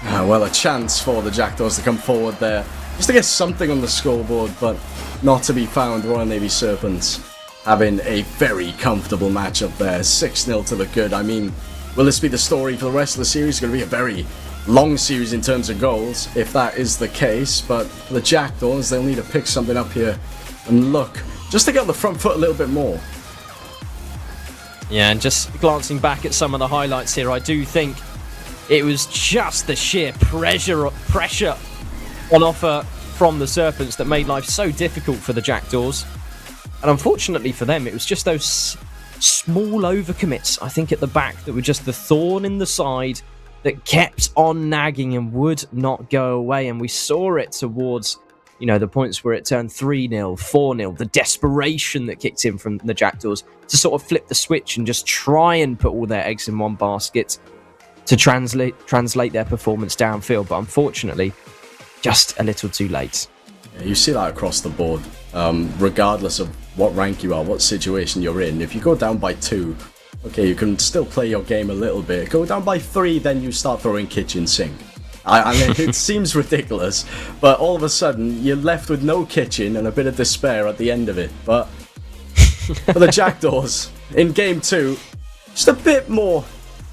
Well, a chance for the Jackdaws to come forward there, just to get something on the scoreboard, but not to be found. Royal Navy Serpents having a very comfortable matchup there, 6-0 to the good. I mean, will this be the story for the rest of the series? It's going to be a very long series in terms of goals, if that is the case, but for the Jackdaws, they'll need to pick something up here and look, just to get on the front foot a little bit more. Yeah, and just glancing back at some of the highlights here, I do think it was just the sheer pressure on offer from the Serpents that made life so difficult for the Jackdaws. And unfortunately for them, it was just those small overcommits, I think, at the back that were just the thorn in the side that kept on nagging and would not go away. And we saw it towards, the points where it turned 3-0, 4-0, the desperation that kicked in from the Jackdaws to sort of flip the switch and just try and put all their eggs in one basket to translate their performance downfield. But unfortunately, just a little too late. Yeah, you see that across the board, regardless of what rank you are, what situation you're in. If you go down by 2, okay, you can still play your game a little bit. Go down by 3, then you start throwing kitchen sink. I mean, it seems ridiculous, but all of a sudden, you're left with no kitchen and a bit of despair at the end of it. But for the Jackdaws, in Game 2, just a bit more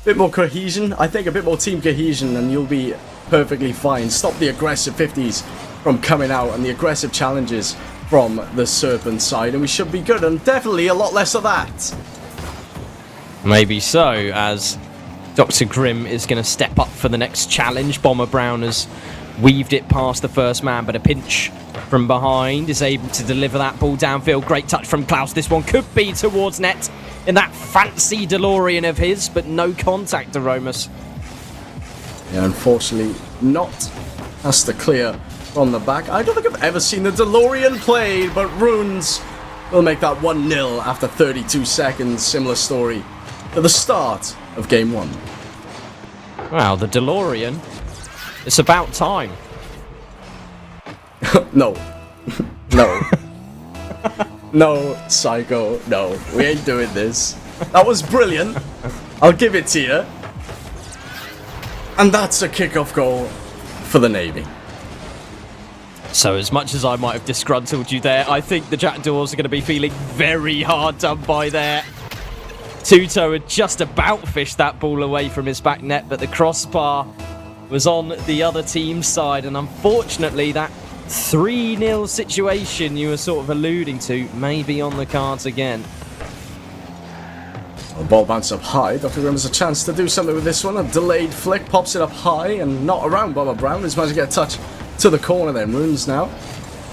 cohesion. I think a bit more team cohesion, and you'll be perfectly fine. Stop the aggressive 50s from coming out and the aggressive challenges from the Serpent side, and we should be good, and definitely a lot less of that. Maybe so, as Dr. Grimm is going to step up for the next challenge. Bomber Brown has weaved it past the first man, but a pinch from behind is able to deliver that ball downfield. Great touch from Klaus. This one could be towards net in that fancy DeLorean of his, but no contact, Aromas. Yeah, unfortunately not. Has to clear from the back. I don't think I've ever seen the DeLorean played, but Runes will make that 1-0 after 32 seconds. Similar story to the start of game 1. Wow, the DeLorean. It's about time. No. No. No, Psycho. No, we ain't doing this. That was brilliant. I'll give it to you. And that's a kickoff goal for the Navy. So as much as I might have disgruntled you there, I think the Jackdaws are going to be feeling very hard done by there. Tuto had just about fished that ball away from his back net, but the crossbar was on the other team's side, and unfortunately that 3-0 situation you were sort of alluding to may be on the cards again. The ball bounced up high. Dr. Grimm has a chance to do something with this one. A delayed flick, pops it up high and not around Bomber Brown. He's managed to get a touch to the corner then. Runes now.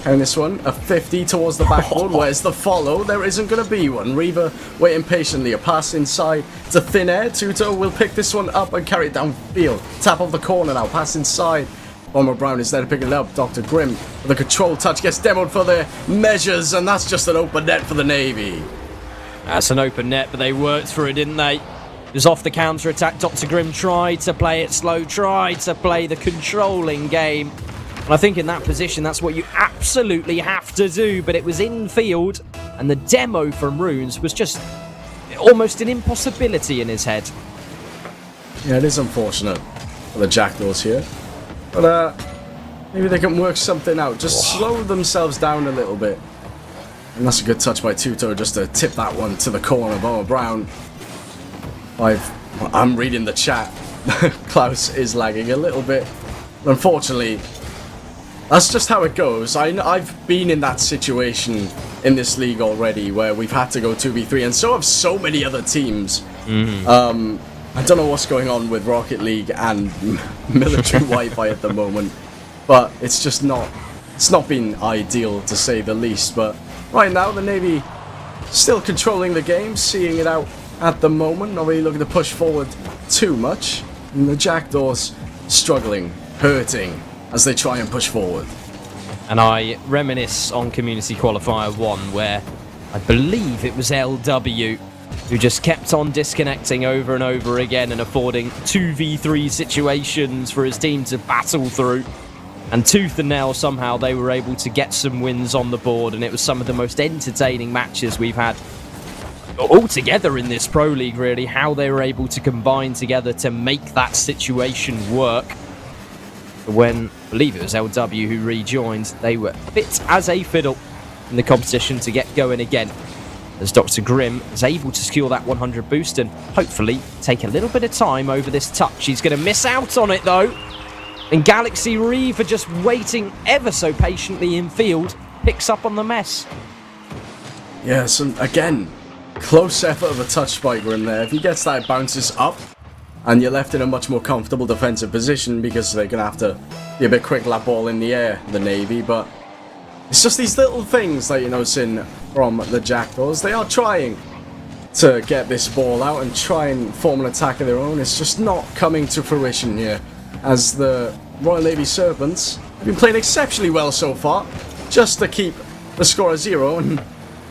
And this one, a 50 towards the backboard. Where's the follow? There isn't going to be one. Reaver waiting patiently. A pass inside to thin air. Tuto will pick this one up and carry it downfield. Tap of the corner now. Pass inside. Bomber Brown is there to pick it up. Dr. Grimm with a control touch gets demoed for their measures, and that's just an open net for the Navy. That's an open net, but they worked for it, didn't they? It was off the counter-attack. Dr. Grimm tried to play it slow, tried to play the controlling game. And I think in that position, that's what you absolutely have to do. But it was infield, and the demo from Runes was just almost an impossibility in his head. Yeah, it is unfortunate for the Jackdaws here. But maybe they can work something out. Just slow themselves down a little bit. And that's a good touch by Tuto just to tip that one to the corner. Bomber Brown. I'm reading the chat. Klaus is lagging a little bit. Unfortunately, that's just how it goes. I've been in that situation in this league already where we've had to go 2v3, and so have so many other teams. I don't know what's going on with Rocket League and military Wi-Fi at the moment, but it's just not been ideal to say the least. But right now the Navy still controlling the game, seeing it out at the moment, not really looking to push forward too much, and the Jackdaws struggling, hurting as they try and push forward. And I reminisce on Community Qualifier 1, where I believe it was LW who just kept on disconnecting over and over again and affording 2v3 situations for his team to battle through. And tooth and nail, somehow they were able to get some wins on the board, and it was some of the most entertaining matches we've had altogether in this Pro League, really, how they were able to combine together to make that situation work. When, I believe it was LW who rejoined, they were fit as a fiddle in the competition to get going again, as Dr. Grimm is able to secure that 100 boost and hopefully take a little bit of time over this touch. He's going to miss out on it though, and Galaxy Reaver, just waiting ever so patiently in field, picks up on the mess. Yes, and again, close effort of a touch by Grimm there. If he gets that, it bounces up, and you're left in a much more comfortable defensive position because they're going to have to be a bit quick lap ball in the air, the Navy. But it's just these little things that you're noticing from the Jackdaws. They are trying to get this ball out and try and form an attack of their own. It's just not coming to fruition here, as the Royal Navy Serpents have been playing exceptionally well so far, just to keep the score at 0, and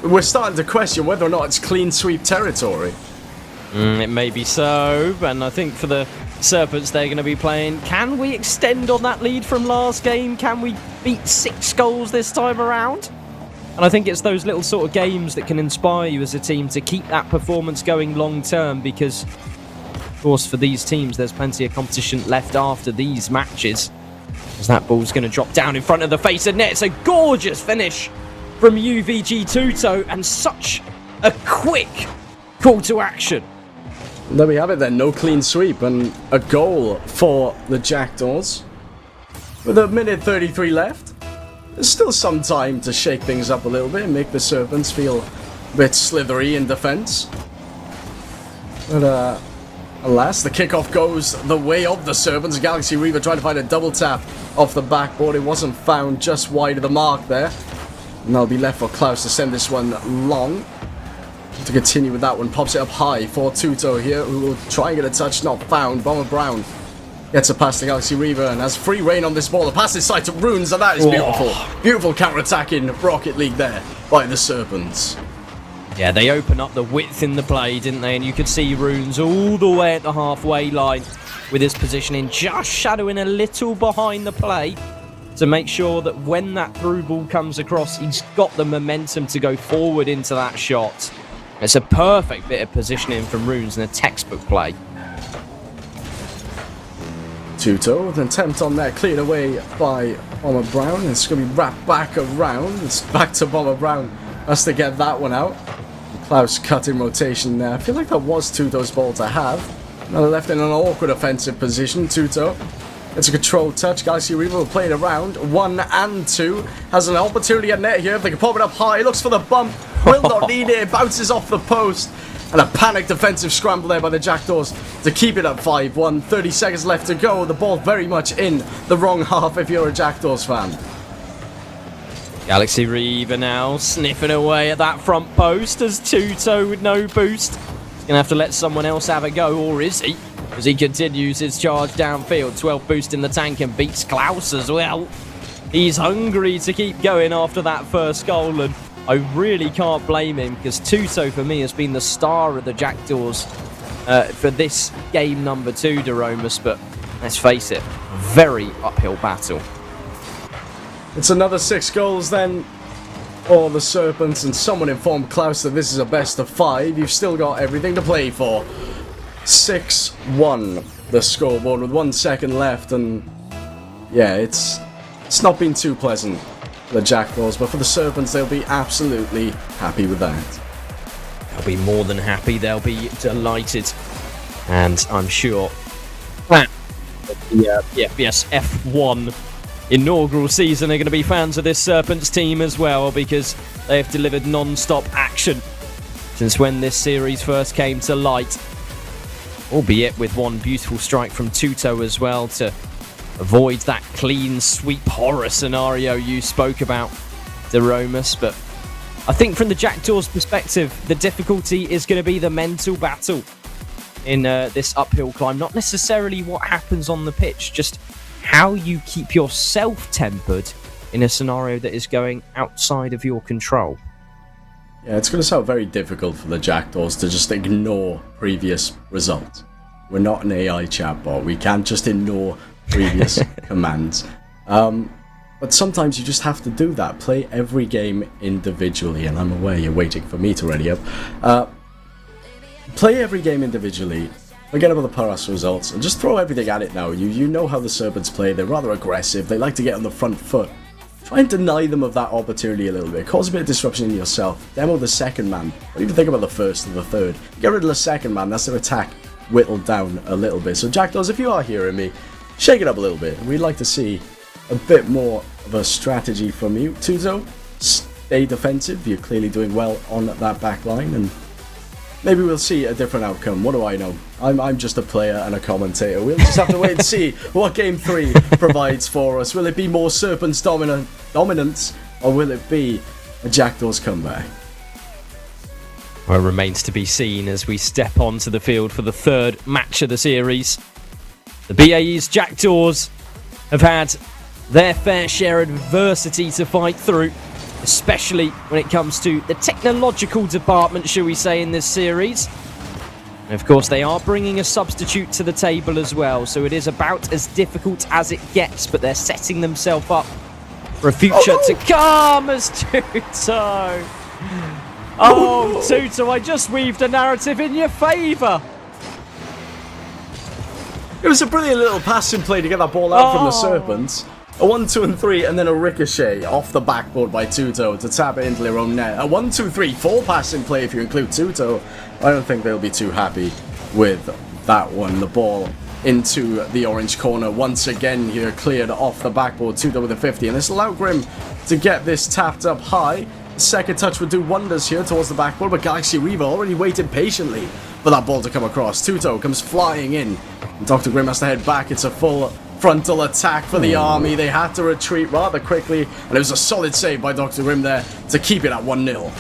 we're starting to question whether or not it's clean sweep territory. It may be so, and I think for the Serpents, they're going to be playing, can we extend on that lead from last game? Can we beat 6 goals this time around? And I think it's those little sort of games that can inspire you as a team to keep that performance going long term, because, of course, for these teams, there's plenty of competition left after these matches, as that ball's going to drop down in front of the face of net. It's a gorgeous finish from UVG Tuto, and such a quick call to action. There we have it then, no clean sweep and a goal for the Jackdaws. With a minute 33 left, there's still some time to shake things up a little bit and make the Serpents feel a bit slithery in defense. But Alas, the kickoff goes the way of the Serpents. Galaxy Reaver trying to find a double tap off the backboard. It wasn't found, just wide of the mark there. And that'll be left for Klaus to send this one long. To continue with that one, pops it up high for Tuto here, who will try and get a touch, not found. Bomber Brown gets a pass to Galaxy Reaver and has free reign on this ball. The pass is side to Runes, and that is beautiful. Beautiful counter-attacking Rocket League there by the Serpents. Yeah, they open up the width in the play, didn't they? And you could see Runes all the way at the halfway line with his positioning just shadowing a little behind the play to make sure that when that through ball comes across, he's got the momentum to go forward into that shot. It's a perfect bit of positioning from Runes and a textbook play. Tuto with an attempt on there, cleared away by Bomber Brown. It's going to be wrapped back around. It's back to Bomber Brown. Has to get that one out. Klaus cut in rotation there. I feel like that was Tuto's ball to have. Now they're left in an awkward offensive position. Tuto gets a control touch. Galaxy Reaver will play it around. 1 and 2. Has an opportunity at net here. If they can pop it up high. Looks for the bump. Will not need it. It bounces off the post. And a panicked defensive scramble there by the Jackdaws to keep it up 5-1. 30 seconds left to go. The ball very much in the wrong half if you're a Jackdaws fan. Galaxy Reaver now sniffing away at that front post as Tuto with no boost. He's going to have to let someone else have a go, or is he? As he continues his charge downfield. 12 boost in the tank and beats Klaus as well. He's hungry to keep going after that first goal, and I really can't blame him because Tuto for me has been the star of the Jackdaws for this game number 2, Daromus, but let's face it, very uphill battle. It's another 6 goals then for the Serpents, and someone informed Klaus that this is a best of 5. You've still got everything to play for. 6-1 the scoreboard with 1 second left, and yeah, it's not been too pleasant for the Jackdaws, but for the Serpents they'll be absolutely happy with that. They'll be more than happy, they'll be delighted, and I'm sure that the BFBS F1 inaugural season are going to be fans of this Serpents team as well, because they have delivered non-stop action since when this series first came to light, albeit with one beautiful strike from Tuto as well to avoid that clean sweep horror scenario you spoke about, Daromus. But I think from the Jackdaws perspective, the difficulty is going to be the mental battle in this uphill climb, not necessarily what happens on the pitch, just how you keep yourself tempered in a scenario that is going outside of your control. Yeah, it's going to sound very difficult for the Jackdaws to just ignore previous results. We're not an AI chatbot. We can't just ignore previous commands. But sometimes you just have to do that. Play every game individually, and I'm aware you're waiting for me to ready up. Play every game individually. Forget about the Paras results and just throw everything at it now. You know how the Serpents play. They're rather aggressive. They like to get on the front foot. Try and deny them of that opportunity a little bit. Cause a bit of disruption in yourself. Demo the second man. Don't even think about the first or the third. Get rid of the second man. That's their attack whittled down a little bit. So Jackdaws, if you are hearing me, shake it up a little bit. We'd like to see a bit more of a strategy from you. Tuto, stay defensive. You're clearly doing well on that back line, and maybe we'll see a different outcome. What do I know? I'm just a player and a commentator. We'll just have to wait and see what Game 3 provides for us. Will it be more Serpents dominance, or will it be a Jackdaws comeback? Well, it remains to be seen as we step onto the field for the third match of the series. The BAE's Jackdaws have had their fair share of adversity to fight through, especially when it comes to the technological department, shall we say, in this series. And of course, they are bringing a substitute to the table as well, so it is about as difficult as it gets, but they're setting themselves up for a future to come as Tuto. Oh, Tuto, I just weaved a narrative in your favour. It was a brilliant little passing play to get that ball out from the Serpents. A 1, 2, and 3, and then a ricochet off the backboard by Tuto to tap it into their own net. A 1, 2, 3, 4 passing play if you include Tuto. I don't think they'll be too happy with that one. The ball into the orange corner once again here, cleared off the backboard. Tuto with a 50, and this allowed Grim to get this tapped up high. The second touch would do wonders here towards the backboard, but Galaxy Reaver already waited patiently for that ball to come across. Tuto comes flying in. And Dr. Grim has to head back. It's a full frontal attack for the Army. They had to retreat rather quickly, and it was a solid save by Dr. Grim there to keep it at 1-0.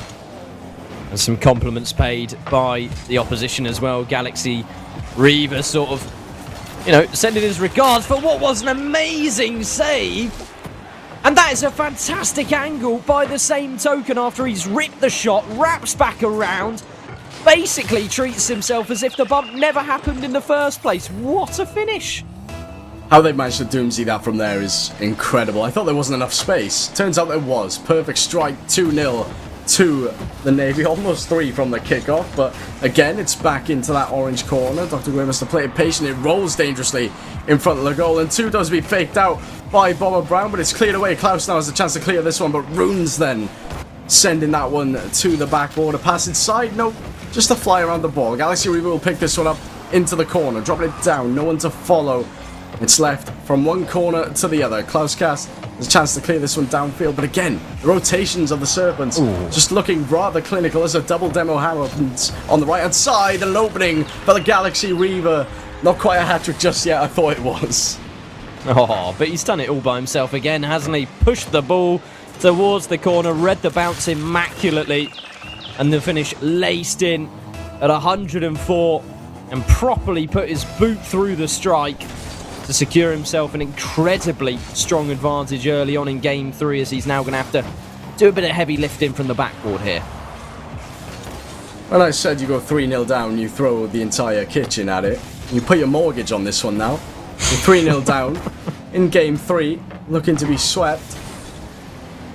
And some compliments paid by the opposition as well. Galaxy Reaver sort of, sending his regards for what was an amazing save. And that is a fantastic angle by the same token after he's ripped the shot, wraps back around, basically treats himself as if the bump never happened in the first place. What a finish. How they managed to doomsday that from there is incredible. I thought there wasn't enough space. Turns out there was. Perfect strike, 2-0 to the Navy. Almost 3 from the kickoff, but again, it's back into that orange corner. Dr. Grim has to play it patient. It rolls dangerously in front of the goal, and 2 does be faked out by Bomber Brown, but it's cleared away. Klaus now has a chance to clear this one, but Runes then sending that one to the backboard. A pass inside, no, just a fly around the ball. Galaxy Reaver will pick this one up into the corner, dropping it down, no one to follow. It's left from one corner to the other. Klaus Kast has a chance to clear this one downfield, but again, the rotations of the Serpents just looking rather clinical as a double demo hammer opens on the right hand side, and an opening for the Galaxy Reaver. Not quite a hat-trick just yet, I thought it was. Oh, but he's done it all by himself again, hasn't he? Pushed the ball towards the corner, read the bounce immaculately, and the finish laced in at 104, and properly put his boot through the strike to secure himself an incredibly strong advantage early on in Game 3, as he's now going to have to do a bit of heavy lifting from the backboard here. When I said you go 3-0 down, you throw the entire kitchen at it. You put your mortgage on this one now. You're 3-0 down in Game 3, looking to be swept.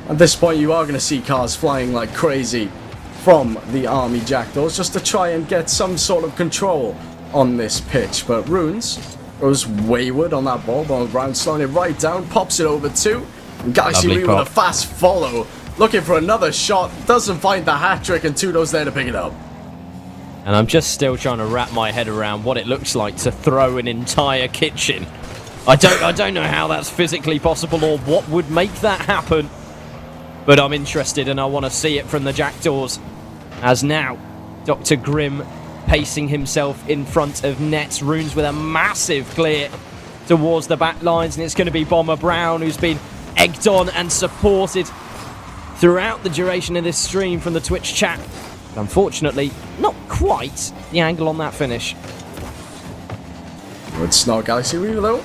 At this point, you are going to see cars flying like crazy from the Army Jackdaws just to try and get some sort of control on this pitch. But Runes goes wayward on that ball. Bomber Brown slowing it right down, pops it over 2. And Galaxy Reaver with a fast follow, looking for another shot, doesn't find the hat-trick, and Tudo's there to pick it up. And I'm just still trying to wrap my head around what it looks like to throw an entire kitchen. I don't know how that's physically possible or what would make that happen. But I'm interested and I want to see it from the Jackdaws. As now, Dr. Grim pacing himself in front of nets. Runes with a massive clear towards the back lines, and it's going to be Bomber Brown who's been egged on and supported throughout the duration of this stream from the Twitch chat. But unfortunately, not quite the angle on that finish. It's not Galaxy Reaver though.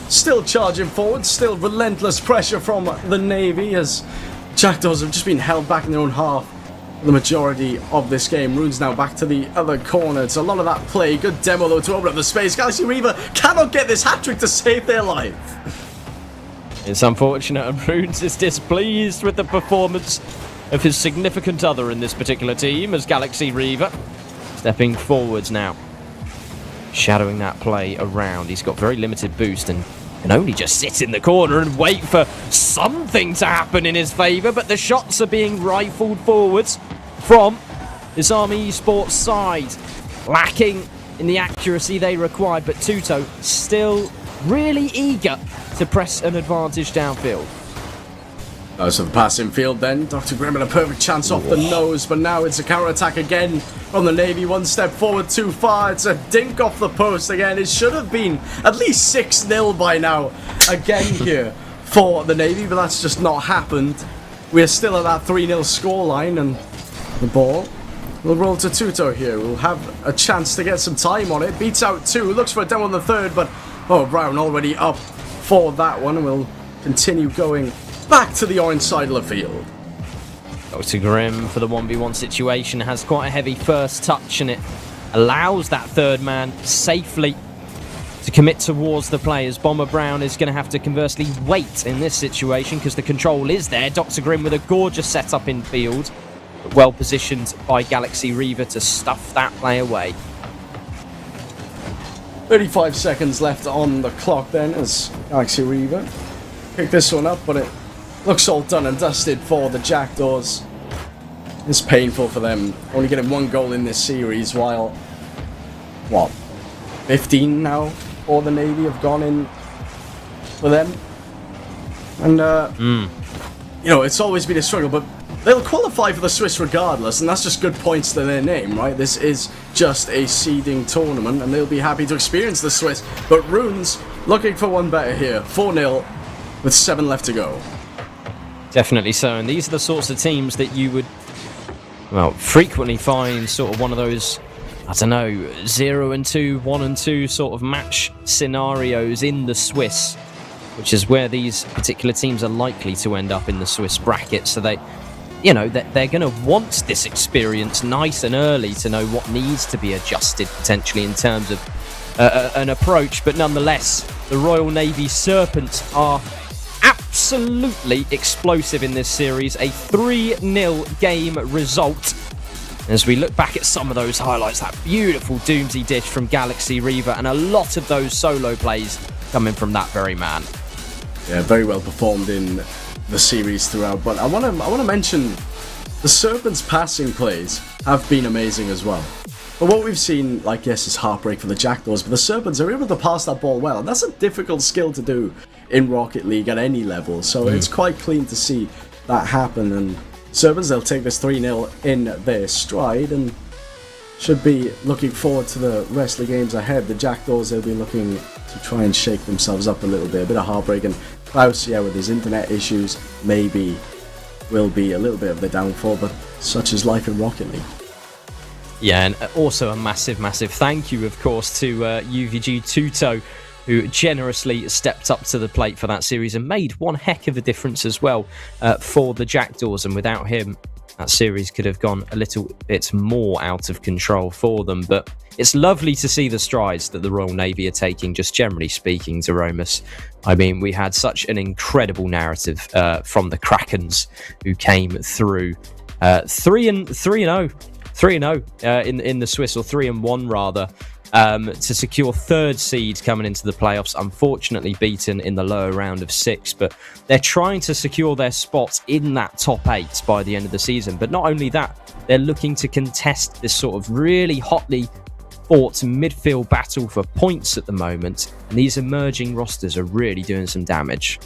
Still charging forward, still relentless pressure from the Navy as Jackdaws have just been held back in their own half the majority of this game. Runes now back to the other corner. It's a lot of that play. Good demo though to open up the space. Galaxy Reaver cannot get this hat-trick to save their life. It's unfortunate, and Runes is displeased with the performance of his significant other in this particular team as Galaxy Reaver stepping forwards now, shadowing that play around. He's got very limited boost and can only just sit in the corner and wait for something to happen in his favour, but the shots are being rifled forwards from this Army Esports side, lacking in the accuracy they required, but Tuto still really eager to press an advantage downfield. So the pass in field then. Dr. Grim had a perfect chance off the nose, but now it's a counter-attack again from the Navy. One step forward, too far. It's a dink off the post again. It should have been at least 6-0 by now again here for the Navy, but that's just not happened. We're still at that 3-0 scoreline, and the ball will roll to Tuto here. We'll have a chance to get some time on it. Beats out 2, looks for a demo on the third, but Brown already up for that one, and we'll continue going back to the orange side of the field. Dr. Grim for the 1v1 situation has quite a heavy first touch, and it allows that third man safely to commit towards the players. Bomber Brown is going to have to conversely wait in this situation because the control is there. Dr. Grim with a gorgeous setup in field, but well positioned by Galaxy Reaver to stuff that play away. 35 seconds left on the clock then as Galaxy Reaver pick this one up, but it looks all done and dusted for the Jackdaws. It's painful for them, only getting 1 goal in this series, while, 15 now for the Navy have gone in for them. And, it's always been a struggle, but they'll qualify for the Swiss regardless, and that's just good points to their name, right? This is just a seeding tournament, and they'll be happy to experience the Swiss. But Runes looking for one better here. 4-0 with 7 left to go. Definitely so, and these are the sorts of teams that you would, well, frequently find sort of one of those, I don't know, 0-2, 1-2 sort of match scenarios in the Swiss, which is where these particular teams are likely to end up in the Swiss bracket. So they, you know, they're going to want this experience nice and early to know what needs to be adjusted potentially in terms of an approach. But nonetheless, the Royal Navy Serpents are absolutely explosive in this series. A 3-0 game result. As we look back at some of those highlights, that beautiful Doomsy dish from Galaxy Reaver, and a lot of those solo plays coming from that very man. Yeah, very well performed in the series throughout. But I want to mention the Serpents' passing plays have been amazing as well. But what we've seen, like, yes, is heartbreak for the Jackdaws, but the Serpents are able to pass that ball well, and that's a difficult skill to do in Rocket League at any level. So it's quite clean to see that happen, and Serpents, they'll take this 3-0 in their stride and should be looking forward to the rest of the games ahead. The Jackdaws, they'll be looking to try and shake themselves up a little bit. A bit of heartbreak, and Klaus, yeah, with his internet issues, maybe will be a little bit of the downfall, but such is life in Rocket League. Yeah, and also a massive thank you, of course, to UVG Tuto, who generously stepped up to the plate for that series and made one heck of a difference as well for the Jackdaws. And without him, that series could have gone a little bit more out of control for them. But it's lovely to see the strides that the Royal Navy are taking, just generally speaking, to Romus. I mean, we had such an incredible narrative from the Krakens, who came through 3-0 in the Swiss, or 3-1 rather, to secure third seed coming into the playoffs. Unfortunately beaten in the lower round of 6, but they're trying to secure their spot in that top 8 by the end of the season. But not only that, they're looking to contest this sort of really hotly fought midfield battle for points at the moment, and these emerging rosters are really doing some damage.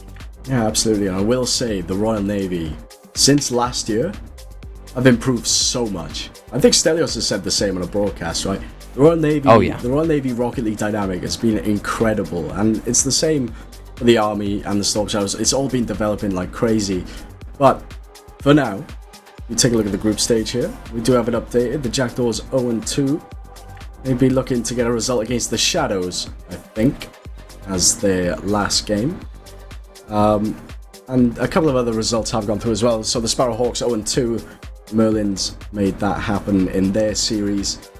Yeah, absolutely. And I will say the Royal Navy, since last year, have improved so much. I think Stelios has said the same on a broadcast, right? The Royal Navy, the Royal Navy Rocket League dynamic has been incredible, and it's the same for the Army and the Storm Shadows. It's all been developing like crazy. But for now, we take a look at the group stage here. We do have it updated. The Jackdaws 0-2. They'd be looking to get a result against the Shadows, I think, as their last game. And a couple of other results have gone through as well. So the Sparrowhawks 0-2. Merlins made that happen in their series.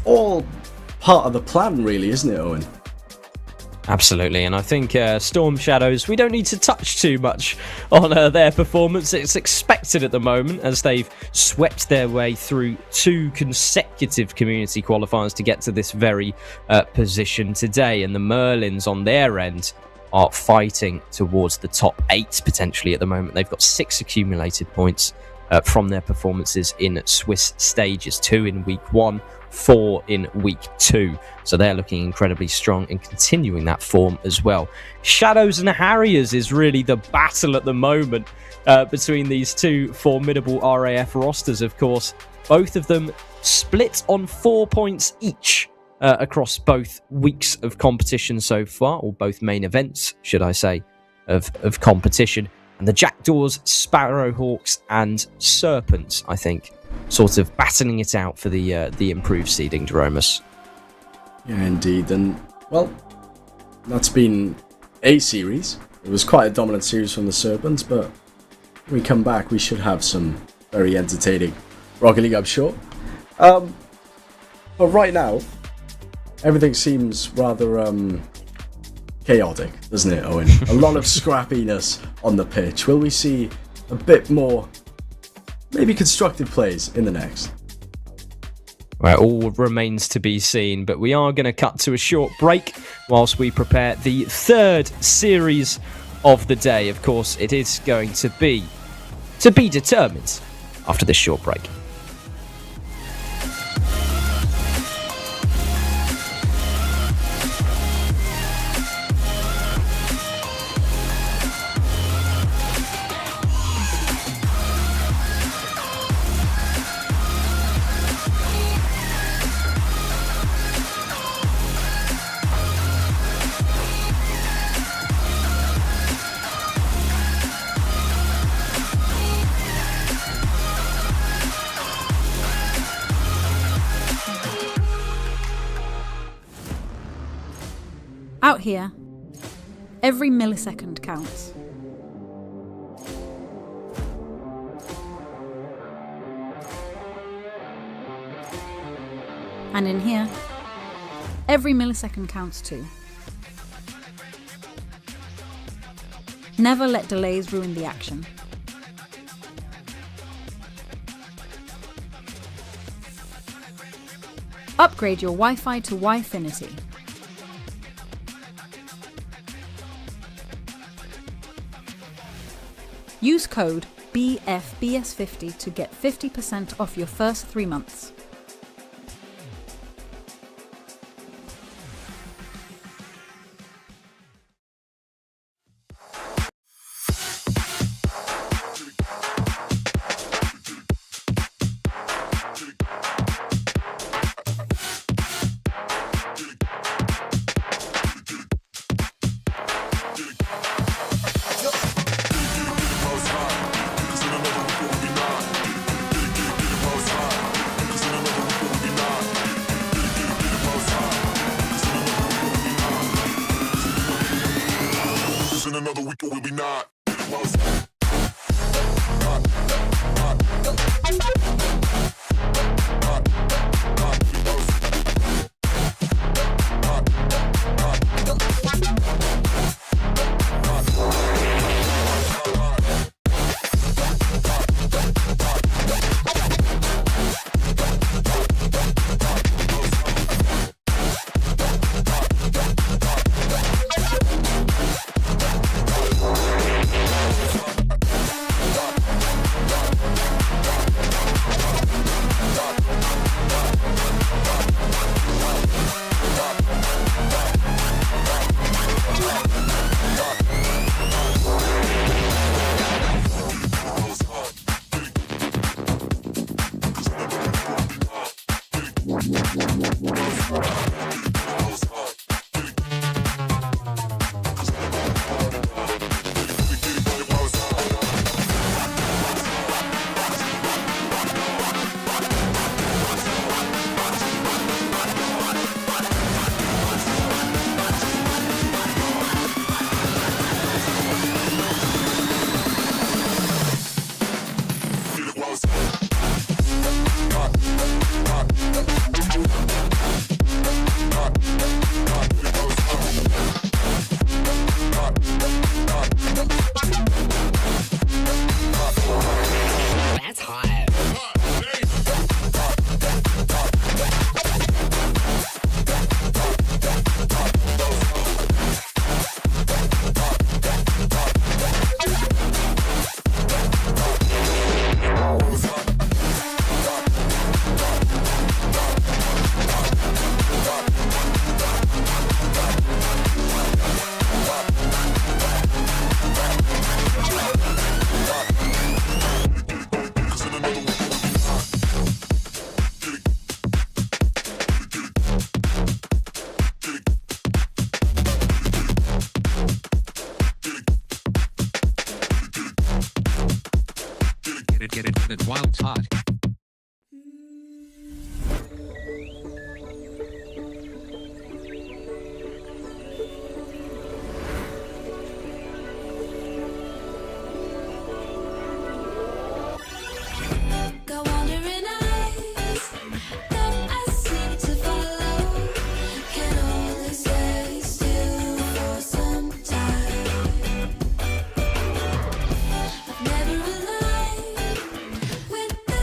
All part of the plan, really, isn't it, Owen? Absolutely, and I think Storm Shadows, we don't need to touch too much on their performance. It's expected at the moment, as they've swept their way through 2 consecutive community qualifiers to get to this very position today. And the Merlins on their end are fighting towards the top 8 potentially at the moment. They've got 6 accumulated points from their performances in Swiss stages, 2 in week 1, 4 in week 2. So they're looking incredibly strong and continuing that form as well. Shadows and Harriers is really the battle at the moment between these 2 formidable RAF rosters, of course. Both of them split on 4 points each across both weeks of competition so far, or both main events, should I say, of competition. And the Jackdaws, Sparrowhawks and Serpents, I think, sort of battling it out for the improved seeding, Jeromus. Yeah, indeed. And, well, that's been a series. It was quite a dominant series from the Serpents, but when we come back, we should have some very entertaining Rocket League, I'm sure. But right now, everything seems rather chaotic, doesn't it, Owen? A lot of scrappiness on the pitch. Will we see a bit more, maybe constructive plays in the next? Well, it all remains to be seen, but we are going to cut to a short break whilst we prepare the 3rd series of the day. Of course, it is going to be determined after this short break. Out here, every millisecond counts. And in here, every millisecond counts too. Never let delays ruin the action. Upgrade your Wi-Fi to Wi-Finity. Use code BFBS50 to get 50% off your first 3 months. In another week, or will we not? That's hot. Get it while it's hot. Got wandering eyes that I seem to follow. Can only stay still for some time. I've never aligned with the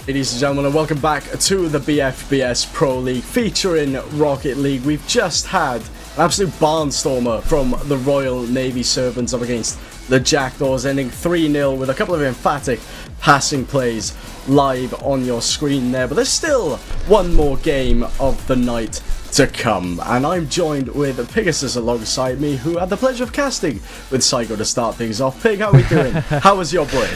Ladies and gentlemen, and welcome back to the BFBS Pro League featuring Rocket League. We've just had an absolute barnstormer from the Royal Navy Servants up against the Jackdaws, ending 3-0 with a couple of emphatic passing plays live on your screen there. But there's still one more game of the night to come, and I'm joined with Pegasus alongside me, who had the pleasure of casting with Psycho to start things off. Pig, how are we doing? How was your break?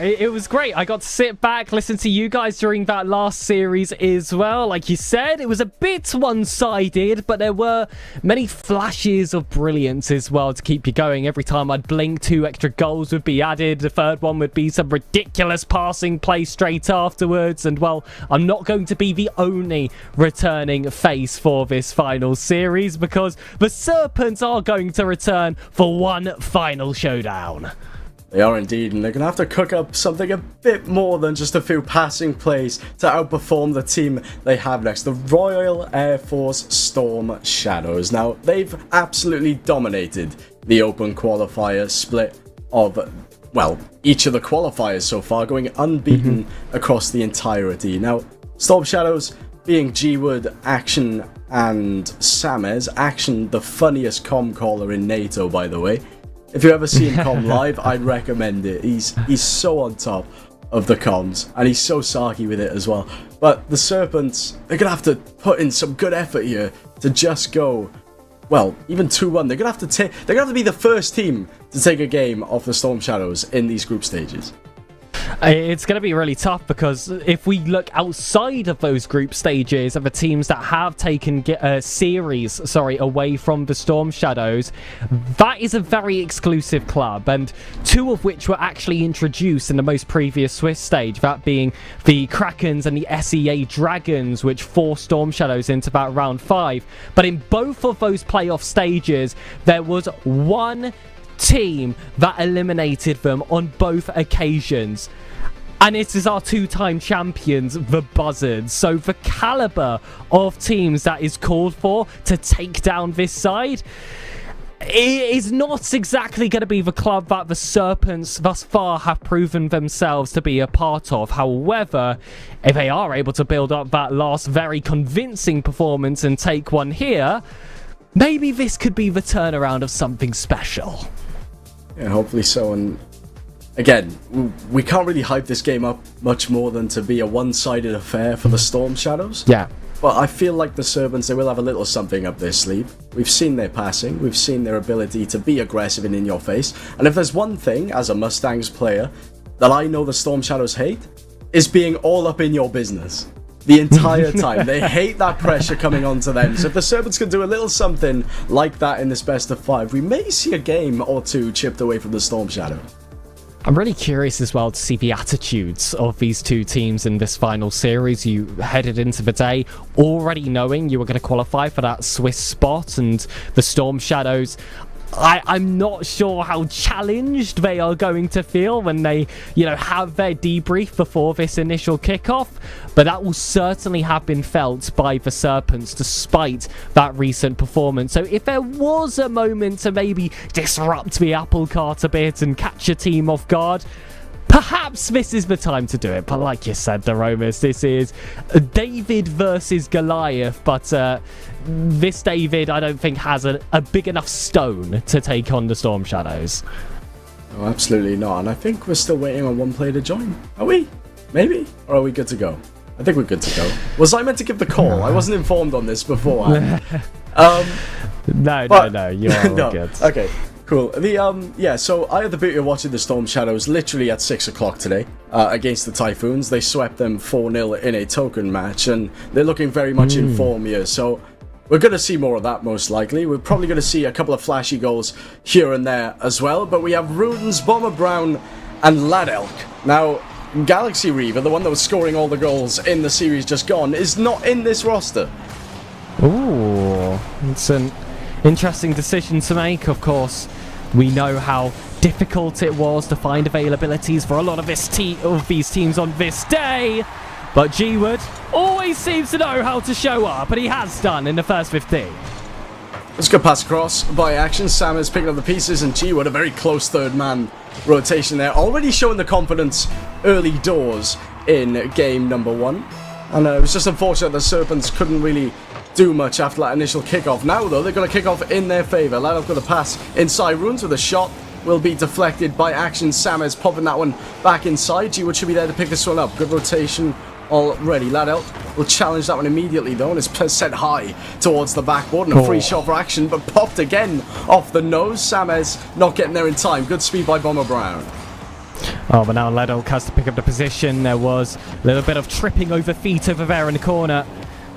It was great. I got to sit back, listen to you guys during that last series as well. Like you said, it was a bit one-sided, but there were many flashes of brilliance as well to keep you going. Every time I'd blink, 2 extra goals would be added. The third one would be some ridiculous passing play straight afterwards. And, well, I'm not going to be the only returning face for this final series, because the Serpents are going to return for one final showdown. They are indeed, and they're going to have to cook up something a bit more than just a few passing plays to outperform the team they have next, the Royal Air Force Storm Shadows. Now, they've absolutely dominated the open qualifier split of, well, each of the qualifiers so far, going unbeaten across the entirety. Now, Storm Shadows being G-Wood, Action, and Samez. Action, the funniest comm caller in NATO, by the way. If you've ever seen comm live, I'd recommend it. He's so on top of the comms, and he's so sarky with it as well. But the Serpents, they're going to have to put in some good effort here to just go, well, even 2-1. They're going to have to be the first team to take a game off the Storm Shadows in these group stages. It's going to be really tough, because if we look outside of those group stages of the teams that have taken series away from the Storm Shadows, that is a very exclusive club, and 2 of which were actually introduced in the most previous Swiss stage, that being the Krakens and the SEA Dragons, which forced Storm Shadows into that round 5. But in both of those playoff stages, there was one team that eliminated them on both occasions, and it is our 2-time champions, the Buzzards. So the caliber of teams that is called for to take down this side, it is not exactly going to be the club that the Serpents thus far have proven themselves to be a part of. However, if they are able to build up that last very convincing performance and take one here, maybe this could be the turnaround of something special. Yeah, hopefully so. And again, we can't really hype this game up much more than to be a one-sided affair for the Storm Shadows. Yeah. But I feel like the Serpents, they will have a little something up their sleeve. We've seen their passing, we've seen their ability to be aggressive and in your face. And if there's one thing, as a Mustangs player, that I know the Storm Shadows hate, is being all up in your business the entire time. They hate that pressure coming onto them. So if the Serpents can do a little something like that in this best of 5, we may see a game or 2 chipped away from the Storm Shadow. I'm really curious as well to see the attitudes of these 2 teams in this final series. You headed into the day already knowing you were going to qualify for that Swiss spot, and the Storm Shadows, I'm not sure how challenged they are going to feel when they, have their debrief before this initial kickoff, but that will certainly have been felt by the Serpents despite that recent performance. So if there was a moment to maybe disrupt the apple cart a bit and catch a team off guard, perhaps this is the time to do it. But like you said, Doromus, this is David versus Goliath, but this David, I don't think, has a big enough stone to take on the Storm Shadows. Oh, absolutely not. And I think we're still waiting on one player to join. Are we? Maybe? Or are we good to go? I think we're good to go. Was I meant to give the call? No. I wasn't informed on this beforehand. No, you are all good. Okay. Cool. So I had the beauty of watching the Storm Shadows literally at 6 o'clock today against the Typhoons. They swept them 4-0 in a token match, and they're looking very much in form here. So we're going to see more of that most likely. We're probably going to see a couple of flashy goals here and there as well. But we have Rudens, Bomber Brown, and Lad Elk. Now, Galaxy Reaver, the one that was scoring all the goals in the series just gone, is not in this roster. Ooh, it's an interesting decision to make, of course. We know how difficult it was to find availabilities for a lot of these teams on this day, but G-Wood always seems to know how to show up, and he has done in the first 15. Let's go pass across by Action. Sam is picking up the pieces, and G-Wood, a very close third man rotation there, already showing the confidence early doors in game number 1. And it was just unfortunate the Serpents couldn't really do much after that initial kickoff. Now, though, they're going to kick off in their favour. Laddock with a pass inside. Runes with a shot will be deflected by Action. Sammers popping that one back inside. G-Wood should be there to pick this one up. Good rotation already. Laddock will challenge that one immediately, though, and it's set high towards the backboard. And a free shot for Action, but popped again off the nose. Sammers not getting there in time. Good speed by Bomber Brown. Oh, but now Laddock has to pick up the position. There was a little bit of tripping over feet over there in the corner.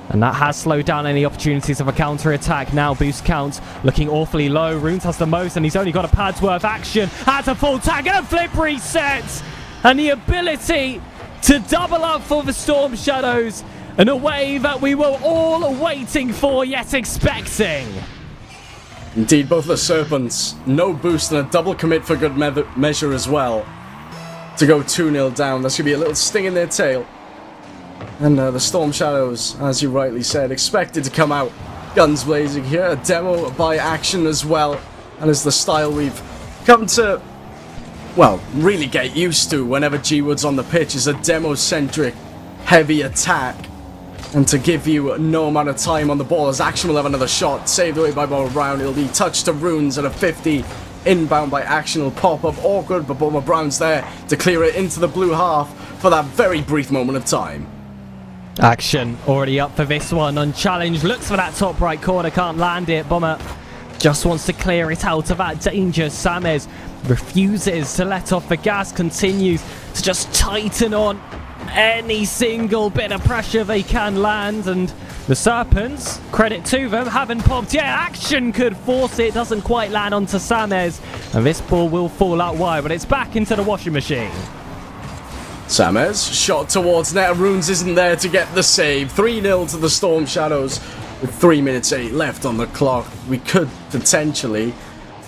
And that has slowed down any opportunities of a counter-attack. Now boost count looking awfully low. Runes has the most, and he's only got a pad's worth action. Has a full tag and a flip reset. And the ability to double up for the Storm Shadows in a way that we were all waiting for yet expecting. Indeed, both the Serpents, no boost and a double commit for good measure as well. To go 2-0 down. There should be a little sting in their tail. And the Storm Shadows, as you rightly said, expected to come out guns blazing here. A demo by Action as well. And is the style we've come to, well, really get used to whenever G-Wood's on the pitch, is a demo-centric, heavy attack. And to give you no amount of time on the ball, as Action will have another shot. Saved away by Bomber Brown. It'll be touched to Runes at a 50. Inbound by Action will pop up awkward, but Bomber Brown's there to clear it into the blue half for that very brief moment of time. Action already up for this one, unchallenged, looks for that top right corner, can't land it. Bomber just wants to clear it out of that danger. Sammers refuses to let off the gas, continues to just tighten on any single bit of pressure they can land, and the Serpents, credit to them, haven't popped yet. Action could force it, doesn't quite land onto Sammers, and this ball will fall out wide, but it's back into the washing machine. Sammers, shot towards net. Runes isn't there to get the save. 3-0 to the Storm Shadows with 3 minutes 8 left on the clock. We could potentially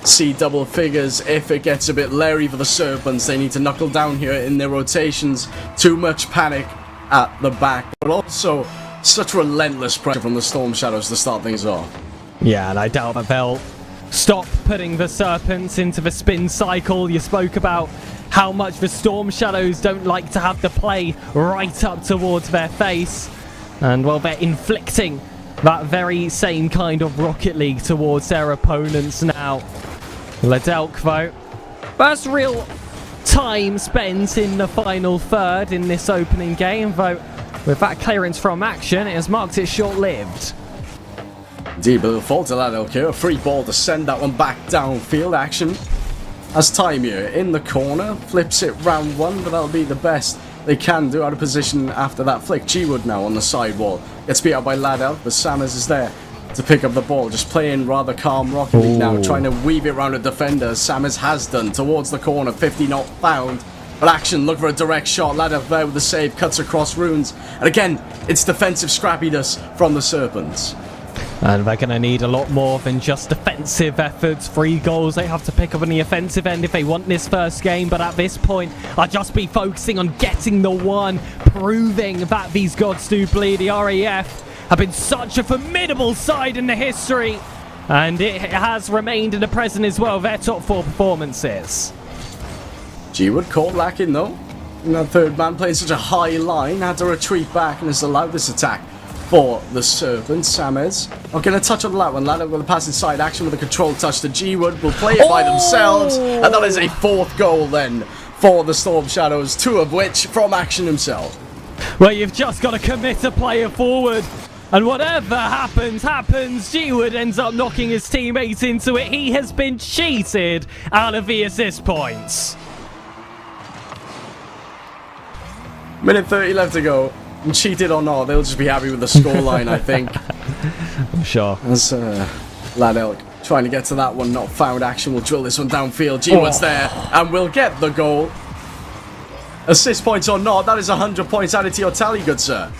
see double figures if it gets a bit leery for the Serpents. They need to knuckle down here in their rotations. Too much panic at the back, but also such relentless pressure from the Storm Shadows to start things off. Yeah, and I doubt that they'll stop putting the Serpents into the spin cycle. You spoke about how much the Storm Shadows don't like to have the play right up towards their face. And, well, they're inflicting that very same kind of Rocket League towards their opponents now. Ladelk, though, first real time spent in the final third in this opening game, though with that clearance from Action, it has marked it short-lived. Indeed, but the fault to Ladelk here. A free ball to send that one back downfield. Action has time here in the corner, flips it round one, but that'll be the best they can do out of position after that flick. G-Wood now on the sidewall, gets beat out by Ladel, but Sammers is there to pick up the ball, just playing rather calm Rocket League now, trying to weave it around a defender. Sammers has done towards the corner, 50 not found, but Action look for a direct shot. Ladel there with the save, cuts across Runes, and again it's defensive scrappiness from the Serpents. And they're going to need a lot more than just defensive efforts. 3 goals they have to pick up on the offensive end if they want this first game. But at this point, I'll just be focusing on getting the one, proving that these gods do bleed. The RAF have been such a formidable side in the history. And it has remained in the present as well, their top 4 performances. G-Wood caught lacking though. And that third man playing such a high line, had to retreat back and has allowed this attack for the Serpents. Sammers are going to touch on that one. Ladder with a pass inside. Action with a control touch to G-Wood. Will play it by themselves. And that is a 4th goal then for the Storm Shadows, 2 of which from Action himself. Well, you've just got to commit a player forward. And whatever happens. G-Wood ends up knocking his teammates into it. He has been cheated out of the assist points. Minute 30 left to go. And cheated or not, they'll just be happy with the scoreline, I think. I'm sure. As Ladel trying to get to that one, not found. Action will drill this one downfield. G-Wood's there and will get the goal. Assist points or not, that is 100 points added to your tally, good sir.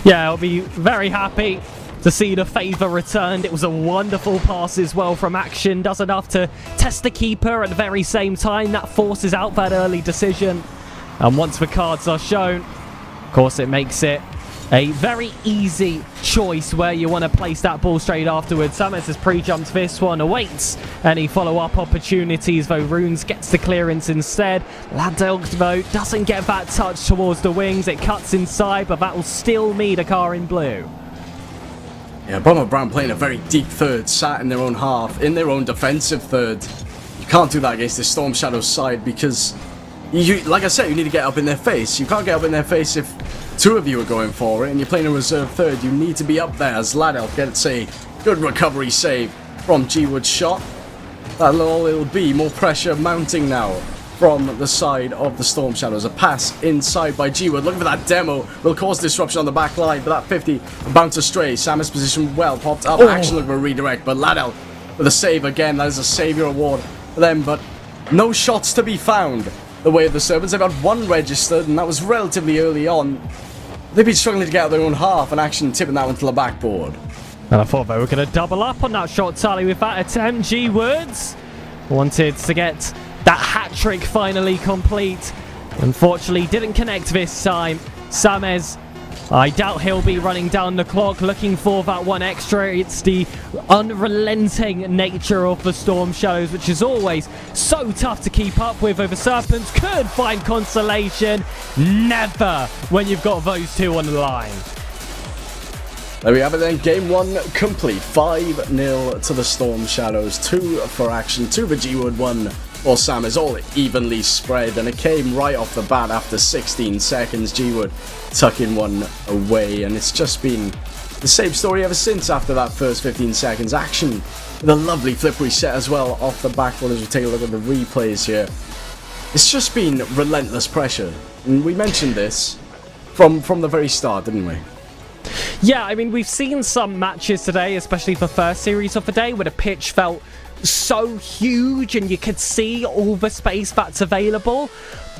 Yeah, I'll be very happy to see the favour returned. It was a wonderful pass as well from Action. Does enough to test the keeper at the very same time. That forces out that early decision. And once the cards are shown, of course, it makes it A very easy choice where you want to place that ball straight afterwards. Samus has pre-jumped this one, awaits any follow-up opportunities, though Runes gets the clearance instead. Laddelk, though, doesn't get that touch towards the wings. It cuts inside, but that will still meet a car in blue. Yeah, Bomber Brown playing a very deep third, sat in their own half, in their own defensive third. You can't do that against the Storm Shadow side because, like I said, you need to get up in their face. You can't get up in their face if two of you are going for it and you're playing a reserve third. You need to be up there as Laddelk gets a good recovery save from G-Wood's shot. That'll all it'll be. More pressure mounting now from the side of the Storm Shadows. A pass inside by G-Wood. Looking for that demo. Will cause disruption on the back line, but that 50 bounce astray. Samus positioned well. Popped up. Action looking for a redirect, but Laddelk with a save again. That is a savior award for them, but no shots to be found. The way of the Serpents, they've got one registered, and that was relatively early on. They've been struggling to get out their own half, and Action tipping that one to the backboard. And I thought they were going to double up on that shot tally with that attempt. G-Woods wanted to get that hat-trick finally complete. Unfortunately, didn't connect this time. Sames, I doubt he'll be running down the clock looking for that one extra. It's the unrelenting nature of the Storm Shadows, which is always so tough to keep up with. Over Serpents could find consolation. Never when you've got those two on the line. There we have it then, game one complete. 5-0 to the Storm Shadows, 2 for Action, 2 for G-Wood, 1 for Samus, all evenly spread, and it came right off the bat after 16 seconds. G-Wood tucking one away, and it's just been the same story ever since after that first 15 seconds. Action with a lovely flip reset as well off the backboard as we take a look at the replays here. It's just been relentless pressure, and we mentioned this from the very start, didn't we? Yeah, I mean, we've seen some matches today, especially the first series of the day, where the pitch felt so huge and you could see all the space that's available.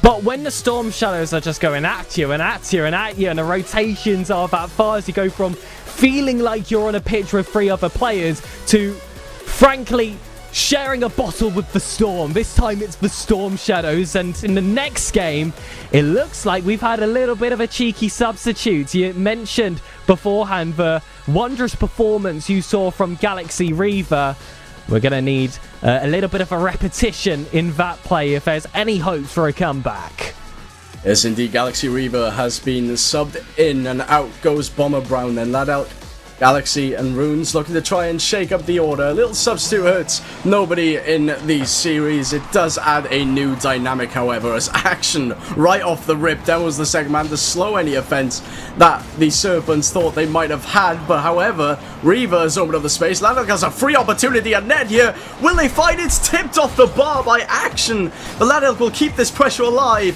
But when the Storm Shadows are just going at you and at you and at you, and the rotations are that far as you go from feeling like you're on a pitch with 3 other players to, frankly, sharing a bottle with the Storm. This time it's the Storm Shadows, and in the next game, it looks like we've had a little bit of a cheeky substitute. You mentioned beforehand the wondrous performance you saw from Galaxy Reaver. We're going to need a little bit of a repetition in that play if there's any hope for a comeback. Yes, indeed, Galaxy Reaver has been subbed in, and out goes Bomber Brown, then Laddelk, Galaxy and Runes looking to try and shake up the order. A little substitute hurts nobody in these series. It does add a new dynamic, however, as Action right off the rip demos the second man to slow any offense that the Serpents thought they might have had. But however, Reaver has opened up the space. Laddelk has a free opportunity at net here. Will they find it's tipped off the bar by Action? But Laddelk will keep this pressure alive.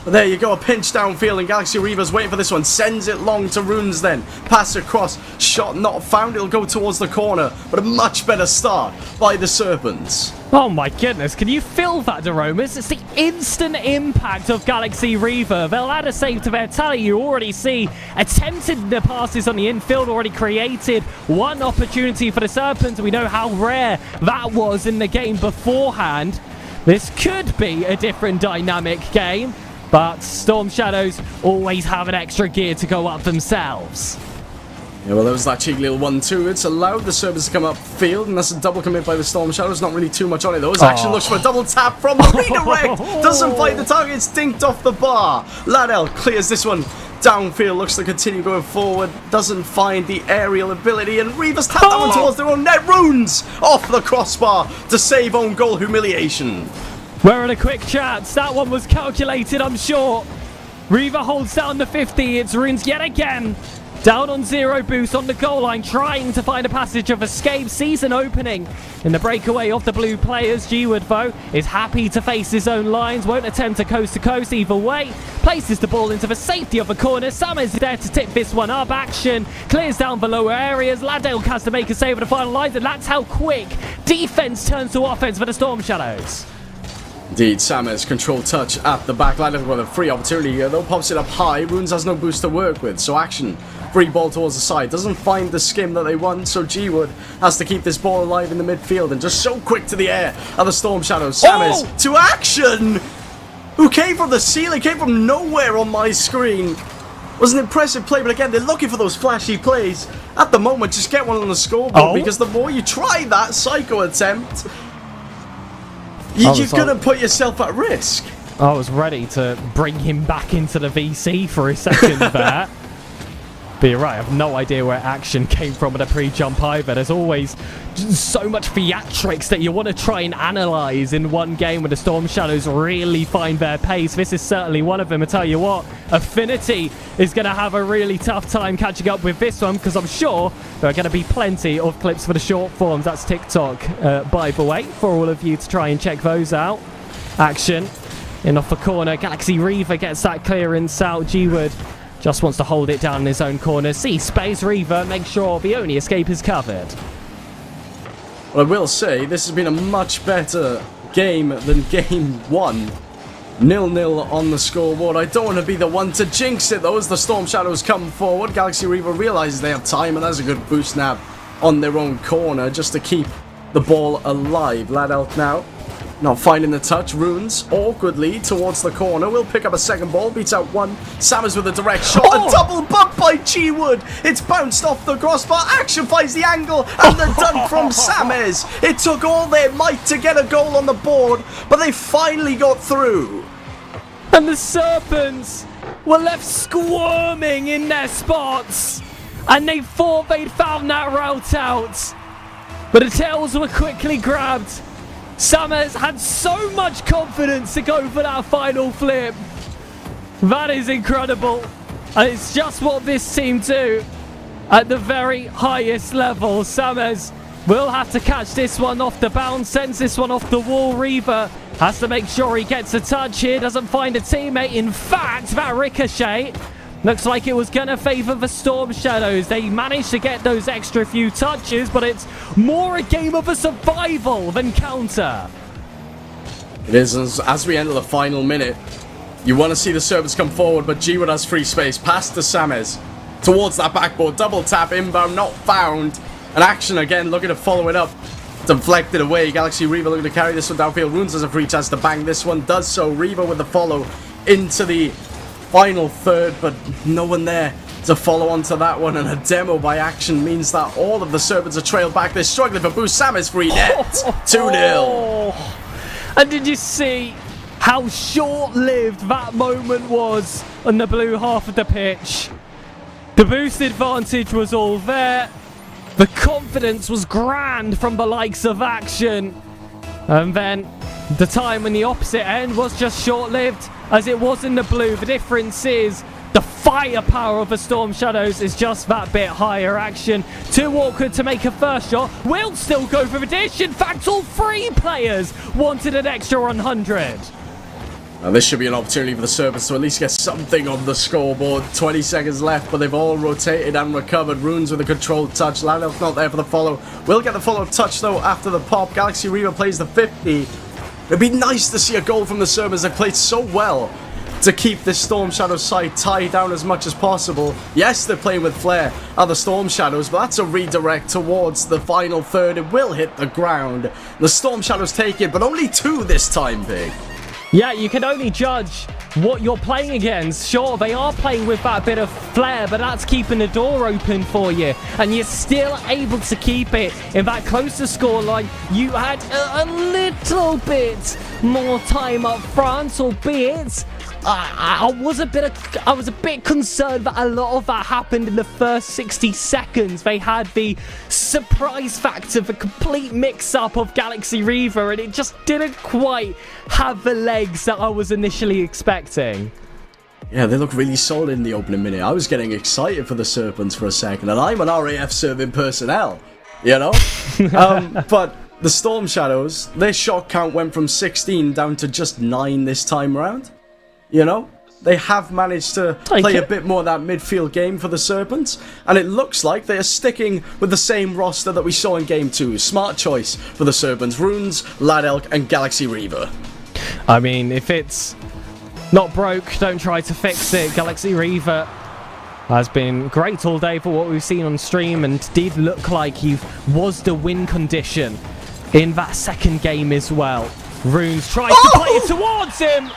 But there you go, a pinch downfield, and Galaxy Reaver's waiting for this one. Sends it long to Runes then. Pass across. Shot not found. It'll go towards the corner. But a much better start by the Serpents. Oh my goodness, can you feel that, Aromas? It's the instant impact of Galaxy Reaver. They'll add a save to their tally. You already see attempted the passes on the infield, already created one opportunity for the Serpents. We know how rare that was in the game beforehand. This could be a different dynamic game. But Storm Shadows always have an extra gear to go up themselves. Yeah, well, there was that cheeky little 1-2. It's allowed the Serpents to come up field, and that's a double commit by the Storm Shadows. Not really too much on it, though. As Action looks for a double tap from the redirect. Doesn't fight the target. It's dinked off the bar. Laddelk clears this one downfield. Looks to continue going forward. Doesn't find the aerial ability, and Reaver's tapped that one towards their own net. Runes off the crossbar to save own goal humiliation. We're in a quick chat. That one was calculated, I'm sure. Reaver holds down the 50. It's Runes yet again. Down on 0 boost on the goal line, trying to find a passage of escape. Season opening in the breakaway of the blue players. G-Wood, though, is happy to face his own lines. Won't attempt to coast either way. Places the ball into the safety of the corner. Sam is there to tip this one up. Action clears down the lower areas. Laddelk has to make a save at the final lines, and that's how quick defense turns to offense for the Storm Shadows. Indeed, Samus control touch at the back line with a free opportunity here, though. Pops it up high. Runes has no boost to work with, so Action free ball towards the side. Doesn't find the skim that they want, so G-Wood has to keep this ball alive in the midfield, and just so quick to the air are the Storm Shadows. Samus to Action, who came from the ceiling, came from nowhere on my screen. Was an impressive play, but again, they're looking for those flashy plays. At the moment, just get one on the scoreboard, because the more you try that psycho attempt, you're going to put yourself at risk. I was ready to bring him back into the VC for a second there. But you're right, I have no idea where action came from at a pre-jump either. There's always just so much theatrics that you want to try and analyse in one game where the Storm Shadows really find their pace. This is certainly one of them. I tell you what, Affinity is going to have a really tough time catching up with this one, because I'm sure there are going to be plenty of clips for the short forms. That's TikTok, by the way, for all of you to try and check those out. Action in off the corner. Galaxy Reaver gets that clearance out. G-Wood just wants to hold it down in his own corner. See space Reaver, make sure the only escape is covered. Well, I will say, this has been a much better game than game 1. 0-0 on the scoreboard. I don't want to be the one to jinx it, though, as the Storm Shadows come forward. Galaxy Reaver realizes they have time, and that's a good boost nab on their own corner, just to keep the ball alive. Lad Elk now not finding the touch. Runes awkwardly towards the corner. Will pick up a second ball. Beats out one. Sammers with a direct shot. A double bump by G-Wood. It's bounced off the crossbar. Action finds the angle. And the dunk from Sammers. It took all their might to get a goal on the board, but they finally got through. And the Serpents were left squirming in their spots. And they thought they'd found that route out. But the tails were quickly grabbed. Sammers had so much confidence to go for that final flip. That is incredible. And it's just what this team do at the very highest level. Sammers will have to catch this one off the bounce, sends this one off the wall. Reaver has to make sure he gets a touch here, doesn't find a teammate. In fact, that ricochet looks like it was going to favour the Storm Shadows. They managed to get those extra few touches, but it's more a game of a survival than counter. It is, as we enter the final minute. You want to see the Serpents come forward, but G-Wood has free space. Past to Sammers. Towards that backboard. Double tap, inbound, not found. And Action again, looking to follow it up. Deflected away. Galaxy Reaver looking to carry this one downfield. Runes has a free chance to bang this one. Does so. Reaver with the follow into the final third, but no one there to follow on to that one. And a demo by Action means that all of the Serpents are trailed back. They're struggling for boost. Sammers free net. 2-0. And did you see how short-lived that moment was on the blue half of the pitch? The boost advantage was all there. The confidence was grand from the likes of Action. And then the time on the opposite end was just short-lived, as it was in the blue. The difference is the firepower of the Storm Shadows is just that bit higher. Action too awkward to make a first shot. Will still go for the dish. In fact, all three players wanted an extra 100. Now this should be an opportunity for the Serpents to at least get something on the scoreboard. 20 seconds left, but they've all rotated and recovered. Runes with a controlled touch. Landel's not there for the follow. Will get the follow touch though after the pop. Galaxy Reaver plays the 50. It'd be nice to see a goal from the Serpents. They played so well to keep this Storm Shadow side tied down as much as possible. Yes, they're playing with flair, are the Storm Shadows, but that's a redirect towards the final third. It will hit the ground. The Storm Shadows take it, but only 2 this time, Big. Yeah, you can only judge what you're playing against. Sure, they are playing with that bit of flair, but that's keeping the door open for you. And you're still able to keep it in that closer scoreline. You had a little bit more time up front, albeit I was a bit concerned that a lot of that happened in the first 60 seconds. They had the surprise factor, the complete mix-up of Galaxy Reaver, and it just didn't quite have the legs that I was initially expecting. Yeah, they look really solid in the opening minute. I was getting excited for the Serpents for a second, and I'm an RAF serving personnel, you know? But the Storm Shadows, their shot count went from 16 down to just 9 this time around. You know, they have managed to play a bit more of that midfield game for the Serpents, and it looks like they are sticking with the same roster that we saw in Game 2. Smart choice for the Serpents. Runes, Lad Elk, and Galaxy Reaver. I mean, if it's not broke, don't try to fix it. Galaxy Reaver has been great all day for what we've seen on stream, and did look like he was the win condition in that second game as well. Runes tries to play it towards him.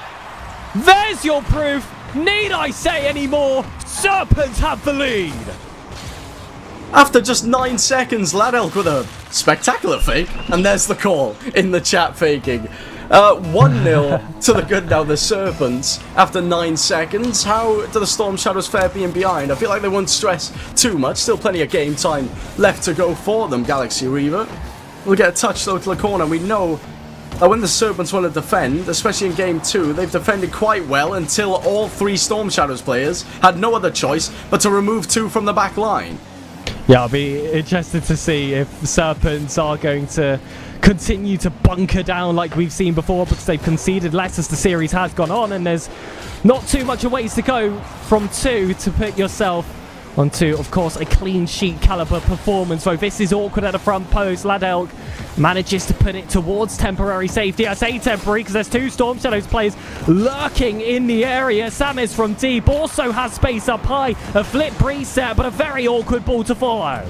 There's your proof need I say any more? Serpents have the lead. After just 9 seconds, Ladelk with a spectacular fake, and there's the call in the chat faking. 1-0 to the good now, the Serpents, after 9 seconds. How do the Storm Shadows fare being behind? I feel like they won't stress too much, still plenty of game time left to go for them, Galaxy Reaver. We'll get a touch though to the corner, we know that when the Serpents want to defend, especially in Game 2, they've defended quite well until all 3 Storm Shadows players had no other choice but to remove 2 from the back line. Yeah, I'll be interested to see if the Serpents are going to continue to bunker down like we've seen before, because they've conceded less as the series has gone on, and there's not too much a ways to go from 2 to put yourself onto, of course, a clean sheet caliber performance. Though this is awkward at the front post. Ladelk manages to put it towards temporary safety. I say temporary because there's 2 Storm Shadows players lurking in the area. Samis from deep also has space up high. A flip reset, but a very awkward ball to follow.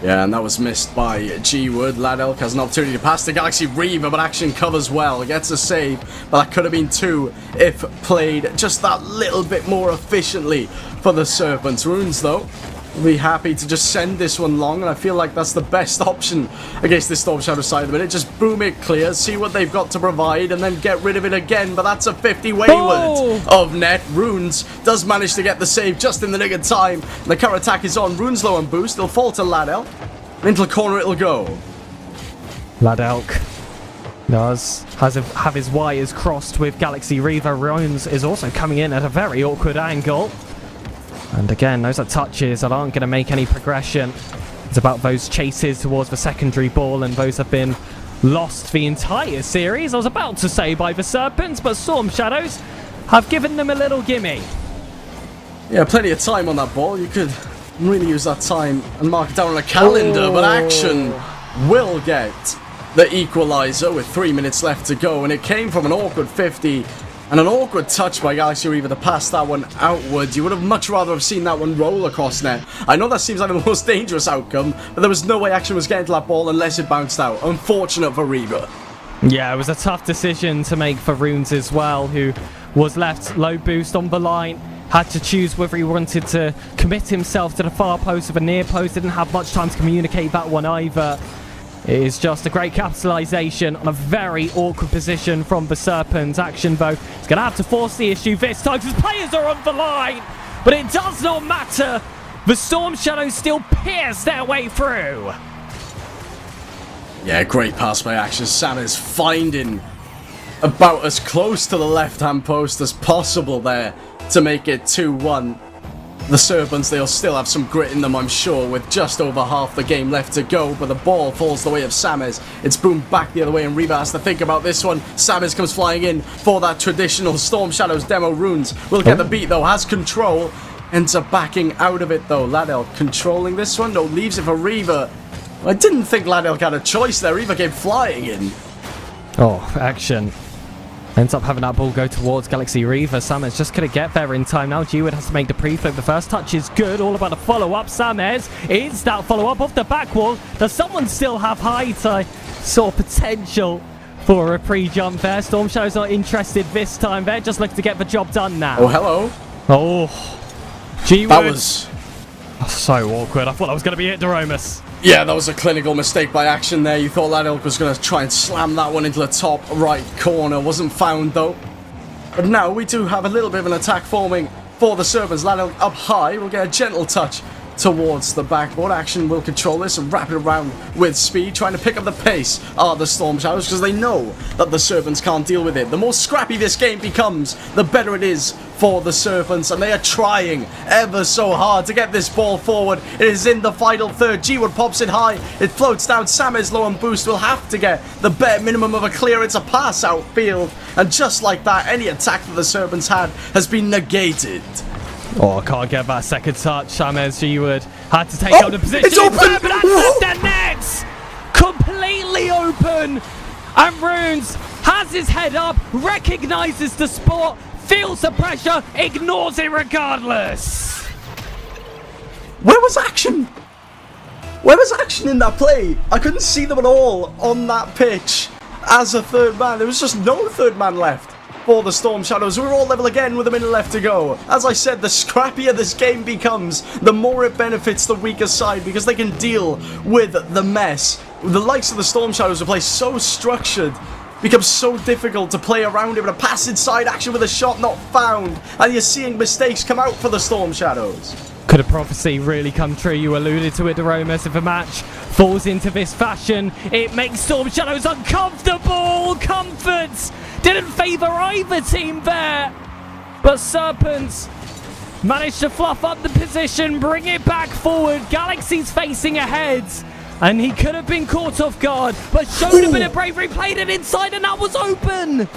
Yeah, and that was missed by G-Wood. Ladelk has an opportunity to pass to Galaxy Reaver, but Action covers well, gets a save, but that could have been 2 if played just that little bit more efficiently for the Serpents. Runes, though, will be happy to just send this one long, and I feel like that's the best option against this Storm Shadow side of the minute. Just boom it clear, see what they've got to provide, and then get rid of it again. But that's a 50 wayward of net. Runes does manage to get the save just in the nick of time. The counter attack is on. Runes low on boost. They'll fall to Ladelk. Into the corner it'll go. Ladelk does have his wires crossed with Galaxy Reaver. Runes is also coming in at a very awkward angle. And again, those are touches that aren't going to make any progression. It's about those chases towards the secondary ball, and those have been lost the entire series. I was about to say by the Serpents, but Storm Shadows have given them a little gimme. Yeah, plenty of time on that ball. You could really use that time and mark it down on a calendar, but Action will get the equalizer with 3 minutes left to go, and it came from an awkward 50 and an awkward touch by Galaxy Reaver to pass that one outwards. You would have much rather have seen that one roll across net. I know that seems like the most dangerous outcome, but there was no way Action was getting to that ball unless it bounced out. Unfortunate for Reaver. Yeah, it was a tough decision to make for Runes as well, who was left low boost on the line. Had to choose whether he wanted to commit himself to the far post or the near post. Didn't have much time to communicate that one either. It is just a great capitalization on a very awkward position from the Serpents. Action, though, is going to have to force the issue this time because players are on the line. But it does not matter. The Storm Shadows still pierce their way through. Yeah, great pass by Action. Sam is finding about as close to the left-hand post as possible there to make it 2-1. The Serpents, they'll still have some grit in them, I'm sure, with just over half the game left to go, but the ball falls the way of Sames. It's boomed back the other way, and Reaver has to think about this one. Sames comes flying in for that traditional Storm Shadows demo. Runes will get the beat, though, has control, ends up backing out of it, though. Ladelk controlling this one, no, leaves it for Reaver. I didn't think Ladelk had a choice there. Reaver came flying in. Oh, Action ends up having that ball go towards Galaxy Reaver. Sames just couldn't get there in time. Now G-Wood has to make the pre-flip. The first touch is good. All about the follow-up. Sames is that follow-up off the back wall. Does someone still have height? I saw potential for a pre-jump there. Storm Shadow's not interested this time. They're just looking to get the job done now. Oh, hello. Oh, G-Wood. That was so awkward. I thought I was going to be hit Doromus. Yeah, that was a clinical mistake by Action there. You thought Ladelk was going to try and slam that one into the top right corner. Wasn't found, though. But now we do have a little bit of an attack forming for the Serpents. Ladelk up high. We'll get a gentle touch towards the backboard. Action will control this and wrap it around with speed, trying to pick up the pace of the Storm Shadows because they know that the Serpents can't deal with it. The more scrappy this game becomes, the better it is for the Serpents, and they are trying ever so hard to get this ball forward. It is in the final third. G-Wood pops it high. It floats down. Sames low on boost will have to get the bare minimum of a clear. It's a pass outfield, and just like that, any attack that the Serpents had has been negated. Oh, can't get that second touch. Sames G-Wood had to take out the position. It's open! But that's the net! Completely open! And Runes has his head up, recognises the spot, feels the pressure, ignores it regardless. Where was Action? Where was Action in that play? I couldn't see them at all on that pitch as a third man. There was just no third man left for the Storm Shadows. We're all level again with a minute left to go. As I said, the scrappier this game becomes, the more it benefits the weaker side because they can deal with the mess. The likes of the Storm Shadows who play so structured becomes so difficult to play around it, but a pass inside action with a shot not found, and you're seeing mistakes come out for the Storm Shadows. Could a prophecy really come true? You alluded to it, Aromas. If a match falls into this fashion, it makes Storm Shadows uncomfortable. Comforts didn't favour either team there, but Serpents managed to fluff up the position, bring it back forward. Galaxy's facing ahead, and he could have been caught off guard, but showed a bit of bravery, played it inside, and that was open.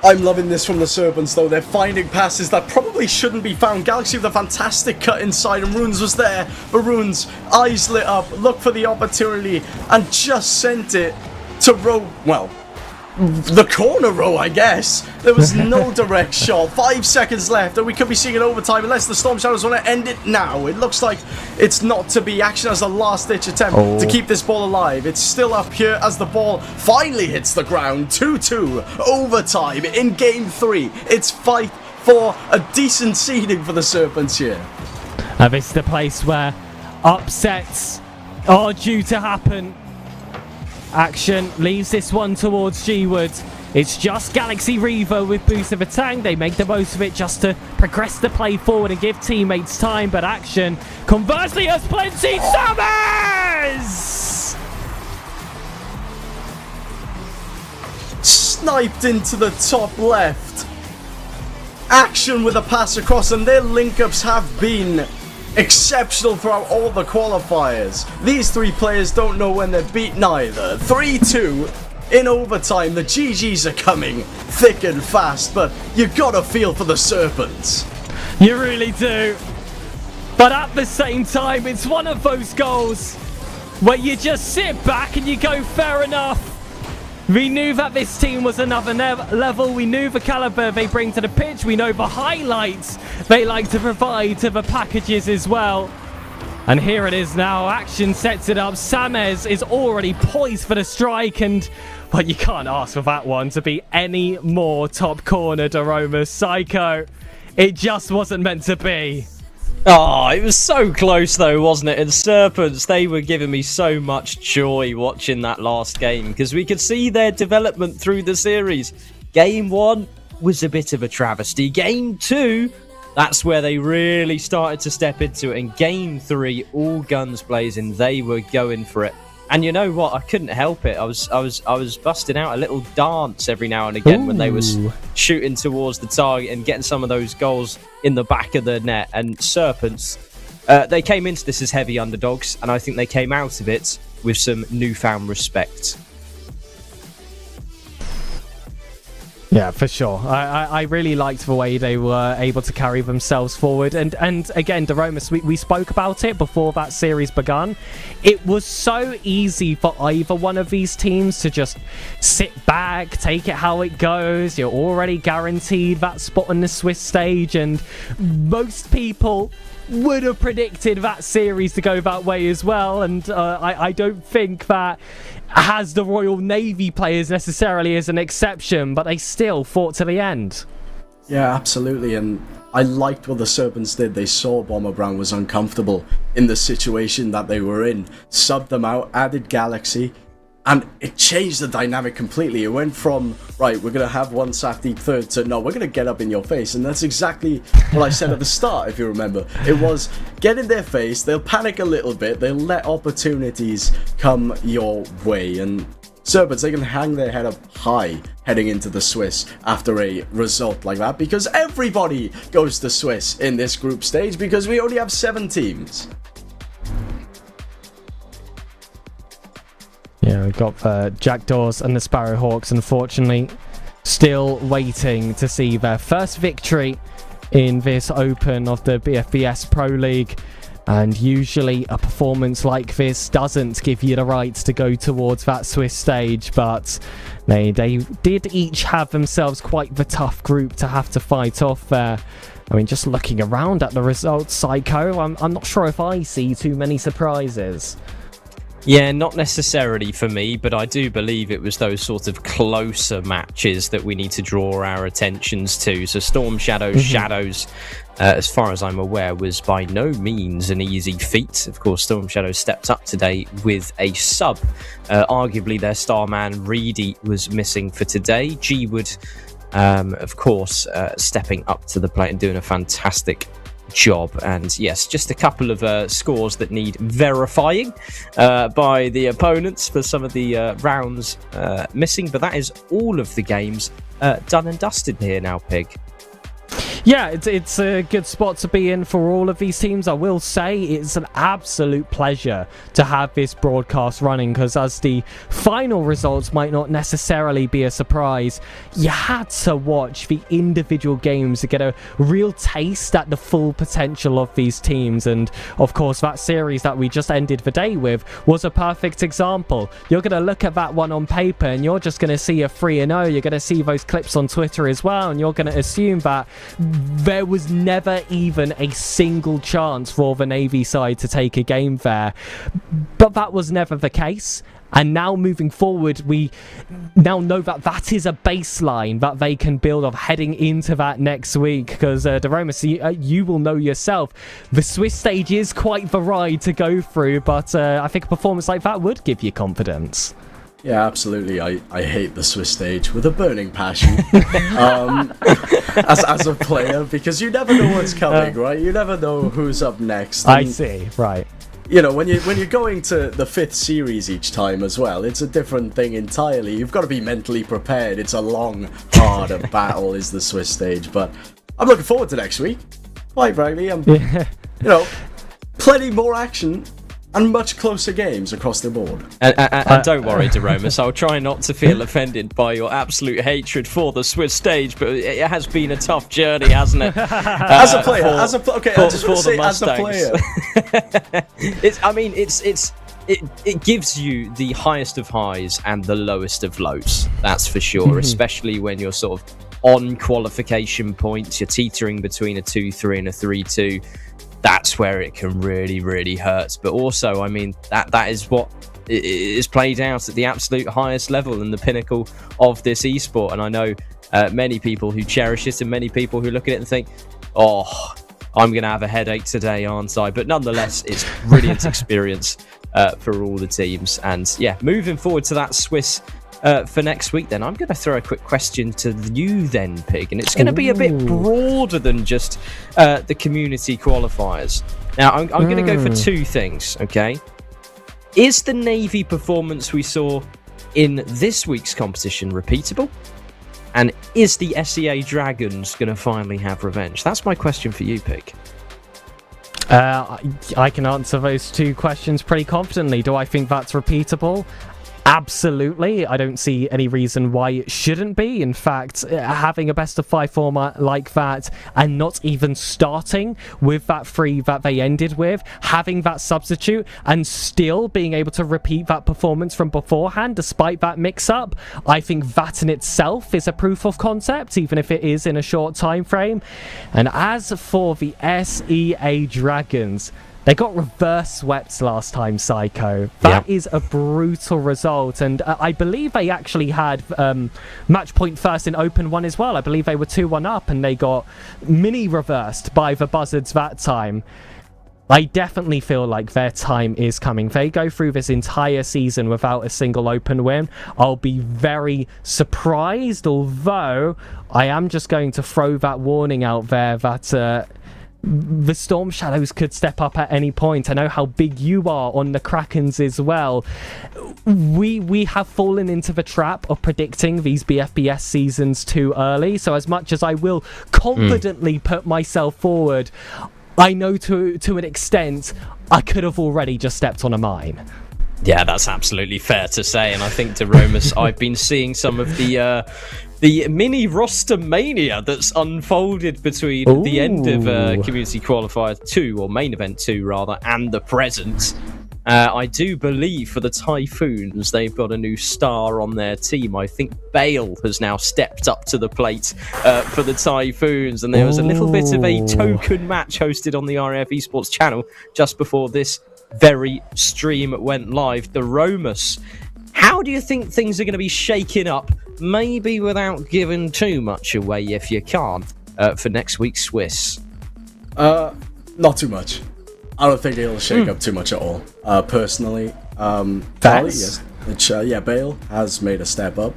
I'm loving this from the Serpents, though. They're finding passes that probably shouldn't be found. Galaxy with a fantastic cut inside, and Runes was there, but Runes, eyes lit up, looked for the opportunity, and just sent it to the corner row, I guess. There was no direct shot. 5 seconds left, and we could be seeing an overtime unless the Storm Shadows want to end it now. It looks like it's not to be. Action as a last-ditch attempt to keep this ball alive. It's still up here as the ball finally hits the ground. 2-2, overtime in Game 3. It's fight for a decent seeding for the Serpents here. And this is the place where upsets are due to happen. Action leaves this one towards G-Wood. It's just Galaxy Reaver with boost of attack. They make the most of it just to progress the play forward and give teammates time, but Action conversely has plenty. Summers! Sniped into the top left. Action with a pass across, and their link-ups have been exceptional throughout all the qualifiers. These three players don't know when they're beaten either. 3-2 in overtime. The GGs are coming thick and fast, but you gotta feel for the Serpents. You really do. But at the same time, it's one of those goals where you just sit back and you go, fair enough. We knew that this team was another level. We knew the caliber they bring to the pitch. We know the highlights they like to provide to the packages as well. And here it is now. Action sets it up. Samez is already poised for the strike. And, well, you can't ask for that one to be any more top cornered, Aroma. Psycho. It just wasn't meant to be. Oh, it was so close though, wasn't it? And Serpents, they were giving me so much joy watching that last game because we could see their development through the series. Game 1 was a bit of a travesty. Game 2, that's where they really started to step into it. And Game 3, all guns blazing, they were going for it. And you know what? I couldn't help it. I was busting out a little dance every now and again when they was shooting towards the target and getting some of those goals in the back of the net. And Serpents, they came into this as heavy underdogs, and I think they came out of it with some newfound respect. Yeah, for sure. I really liked the way they were able to carry themselves forward. And again, Daromus, we spoke about it before that series began. It was so easy for either one of these teams to just sit back, take it how it goes. You're already guaranteed that spot on the Swiss stage. And most people would have predicted that series to go that way as well. And I don't think that has the Royal Navy players necessarily as an exception, but they still fought to the end. Yeah, absolutely. And I liked what the Serpents did. They saw Bomber Brown was uncomfortable in the situation that they were in, subbed them out, added Galaxy, and it changed the dynamic completely. It went from, right, we're going to have one sat deep third to, no, we're going to get up in your face. And that's exactly what I said at the start, if you remember. It was, get in their face, they'll panic a little bit, they'll let opportunities come your way. And Serpents, they can hang their head up high heading into the Swiss after a result like that, because everybody goes to Swiss in this group stage because we only have 7 teams. Yeah, we've got the Jackdaws and the Sparrowhawks, unfortunately, still waiting to see their first victory in this Open of the BFBS Pro League. And usually a performance like this doesn't give you the right to go towards that Swiss stage, but they did each have themselves quite the tough group to have to fight off there. I mean, just looking around at the results, Psycho, I'm not sure if I see too many surprises. Yeah, not necessarily for me, but I do believe it was those sort of closer matches that we need to draw our attentions to. So Storm Shadows, as far as I'm aware, was by no means an easy feat. Of course, Storm Shadows stepped up today with a sub. Arguably, their star man, Reedy, was missing for today. G-Wood, of course, stepping up to the plate and doing a fantastic job. And yes, just a couple of scores that need verifying by the opponents for some of the rounds missing, but that is all of the games done and dusted here now, Pig. Yeah, it's a good spot to be in for all of these teams. I will say it's an absolute pleasure to have this broadcast running, because as the final results might not necessarily be a surprise, you had to watch the individual games to get a real taste at the full potential of these teams. And of course, that series that we just ended the day with was a perfect example. You're going to look at that one on paper and you're just going to see a 3-0. You're going to see those clips on Twitter as well, and you're going to assume that there was never even a single chance for the Navy side to take a game there. But that was never the case. And now moving forward, we now know that that is a baseline that they can build off heading into that next week. Because, Deromus, you will know yourself, the Swiss stage is quite the ride to go through. But I think a performance like that would give you confidence. Yeah, absolutely. I hate the Swiss stage with a burning passion as a player, because you never know what's coming, right? You never know who's up next. And, I see, right. You know, when you're going to the 5th series each time as well, it's a different thing entirely. You've got to be mentally prepared. It's a long, hard battle, is the Swiss stage. But I'm looking forward to next week. Quite frankly, plenty more action and much closer games across the board. And don't worry, Deromus, I'll try not to feel offended by your absolute hatred for the Swiss stage, but it has been a tough journey, hasn't it? As a player, I just want to say as a player. It gives you the highest of highs and the lowest of lows, that's for sure, especially when you're sort of on qualification points, you're teetering between a 2-3 and a 3-2. That's where it can really, really hurt. But also, I mean, that is what is played out at the absolute highest level and the pinnacle of this esport. And I know many people who cherish it and many people who look at it and think, oh, I'm going to have a headache today, aren't I? But nonetheless, it's brilliant experience for all the teams. And yeah, moving forward to that Swiss for next week, then I'm going to throw a quick question to you then, Pig, and it's going to be a bit broader than just the community qualifiers. Now, I'm going to go for two things, okay? Is the Navy performance we saw in this week's competition repeatable? And is the SEA Dragons going to finally have revenge? That's my question for you, Pig. I can answer those two questions pretty confidently. Do I think that's repeatable? Absolutely. I don't see any reason why it shouldn't be. In fact, having a best of 5 format like that and not even starting with that 3 that they ended with, having that substitute and still being able to repeat that performance from beforehand despite that mix-up, I think that in itself is a proof of concept, even if it is in a short time frame. And as for the SEA Dragons, they got reverse swept last time, Psycho. That is a brutal result. And I believe they actually had match point first in Open 1 as well. I believe they were 2-1 up and they got mini reversed by the Buzzards that time. I definitely feel like their time is coming. If they go through this entire season without a single Open win, I'll be very surprised. Although I am just going to throw that warning out there that the Storm Shadows could step up at any point. I know how big you are on the Krakens as well. We have fallen into the trap of predicting these BFBS seasons too early. So as much as I will confidently put myself forward, I know to an extent I could have already just stepped on a mine. Yeah, that's absolutely fair to say. And I think, Deromus, I've been seeing some of the mini roster mania that's unfolded between the end of Community Qualifier 2, or Main Event 2 rather, and the present. I do believe for the Typhoons, they've got a new star on their team. I think Bale has now stepped up to the plate for the Typhoons, and there was a little bit of a token match hosted on the RAF Esports channel just before this very stream went live. The Romus, how do you think things are going to be shaking up? Maybe without giving too much away, if you can't, for next week's Swiss. Not too much. I don't think it'll shake up too much at all. Personally, Thanks. Bale has made a step up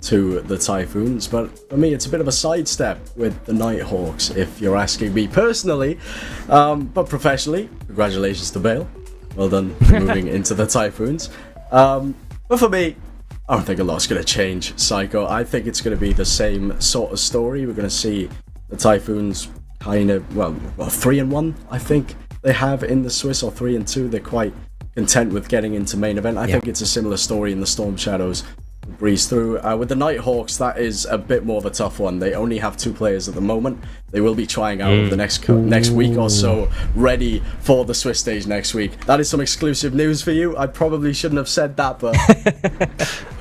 to the Typhoons, but for me, it's a bit of a sidestep with the Nighthawks, if you're asking me personally. But professionally, congratulations to Bale. Well done moving into the Typhoons. But for me, I don't think a lot's going to change, Psycho. I think it's going to be the same sort of story. We're going to see the Typhoons kind of, well 3-1, I think they have in the Swiss, or 3-2. They're quite content with getting into main event. I think it's a similar story in the Storm Shadows. Breeze through. With the Nighthawks, that is a bit more of a tough one. They only have 2 players at the moment. They will be trying out over the next week or so, ready for the Swiss stage next week. That is some exclusive news for you. I probably shouldn't have said that, but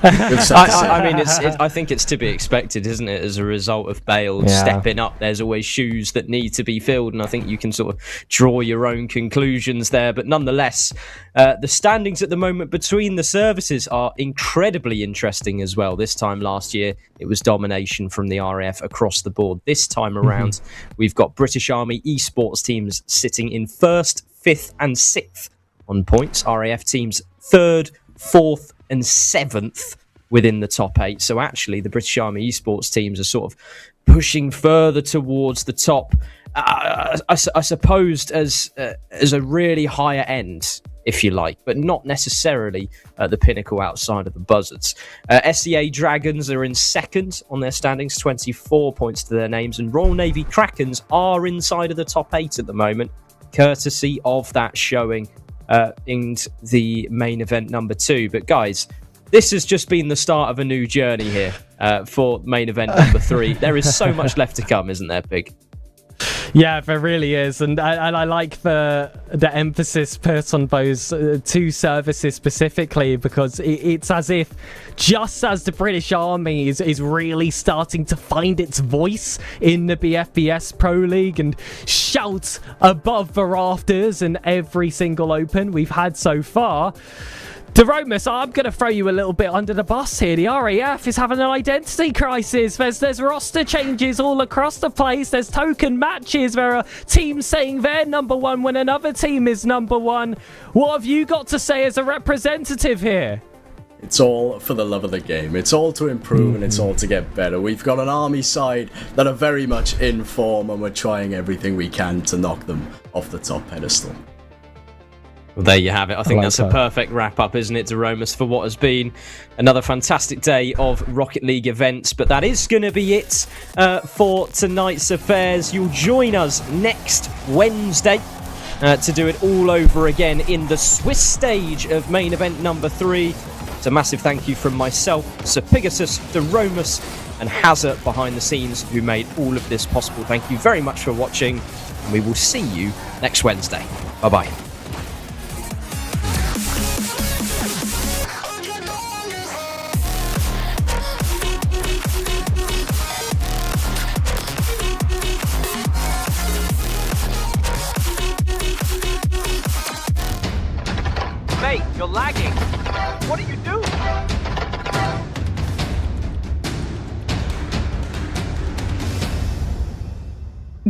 I mean, I think it's to be expected, isn't it? As a result of Bale stepping up, there's always shoes that need to be filled, and I think you can sort of draw your own conclusions there. But nonetheless, the standings at the moment between the services are incredibly interesting as well. This time last year, it was domination from the RAF across the board. This time around, we've got British Army esports teams sitting in 1st, 5th and 6th on points. RAF teams 3rd, 4th and 7th within the top 8. So actually, the British Army esports teams are sort of pushing further towards the top, I suppose, as a really higher end, if you like, but not necessarily the pinnacle outside of the buzzards. SEA Dragons are in 2nd on their standings, 24 points to their names, and Royal Navy Krakens are inside of the top 8 at the moment, courtesy of that showing in the main event number 2. But guys, this has just been the start of a new journey here for main event number 3. There is so much left to come, isn't there, Pig? Yeah, there really is, and I like the emphasis put on those 2 services specifically, because it's as if just as the British Army is really starting to find its voice in the BFBS Pro League and shout above the rafters in every single open we've had so far, the Romus, I'm going to throw you a little bit under the bus here. The RAF is having an identity crisis. There's roster changes all across the place. There's token matches. There are teams saying they're number 1 when another team is number 1. What have you got to say as a representative here? it's all for the love of the game. It's all to improve and it's all to get better. We've got an army side that are very much in form, and we're trying everything we can to knock them off the top pedestal. Well, there you have it. I think that's a perfect wrap-up, isn't it, Deromus, for what has been another fantastic day of Rocket League events. But that is going to be it for tonight's affairs. You'll join us next Wednesday to do it all over again in the Swiss stage of main event number 3. It's a massive thank you from myself, Sir Pegasus, Deromus, and Hazard behind the scenes, who made all of this possible. Thank you very much for watching, and we will see you next Wednesday. Bye-bye. Mate, you're lagging. What are you doing?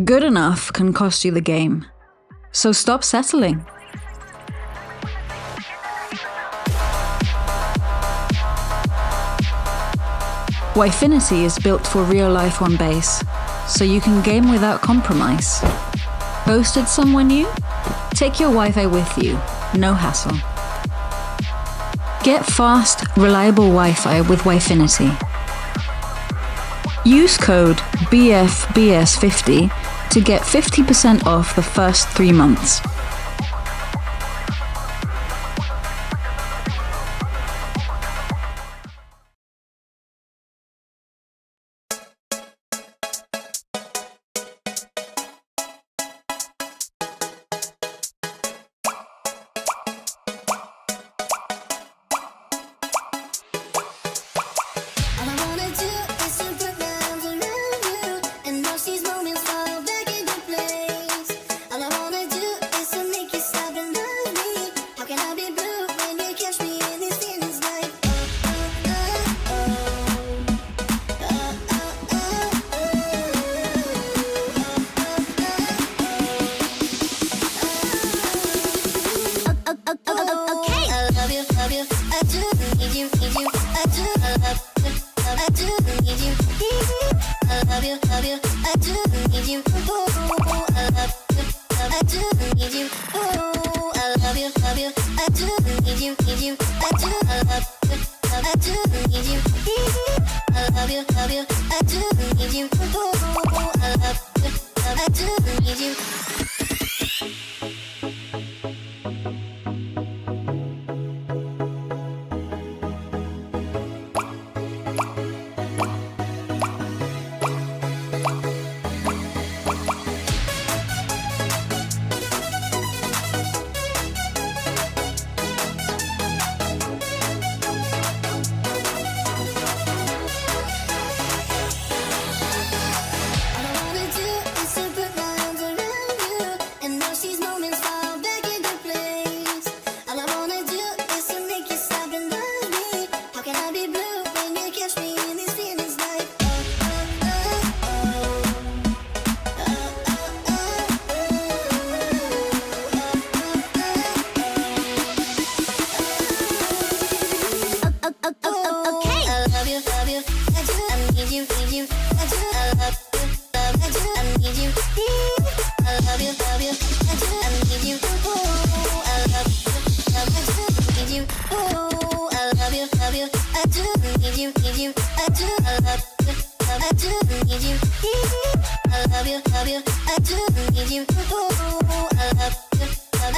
Good enough can cost you the game, so stop settling. Wifinity is built for real-life on base, so you can game without compromise. Posted somewhere new? Take your Wi-Fi with you, no hassle. Get fast, reliable Wi-Fi with Wifinity. Use code BFBS50 to get 50% off the first 3 months. All I wanna do is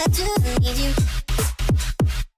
I do need you.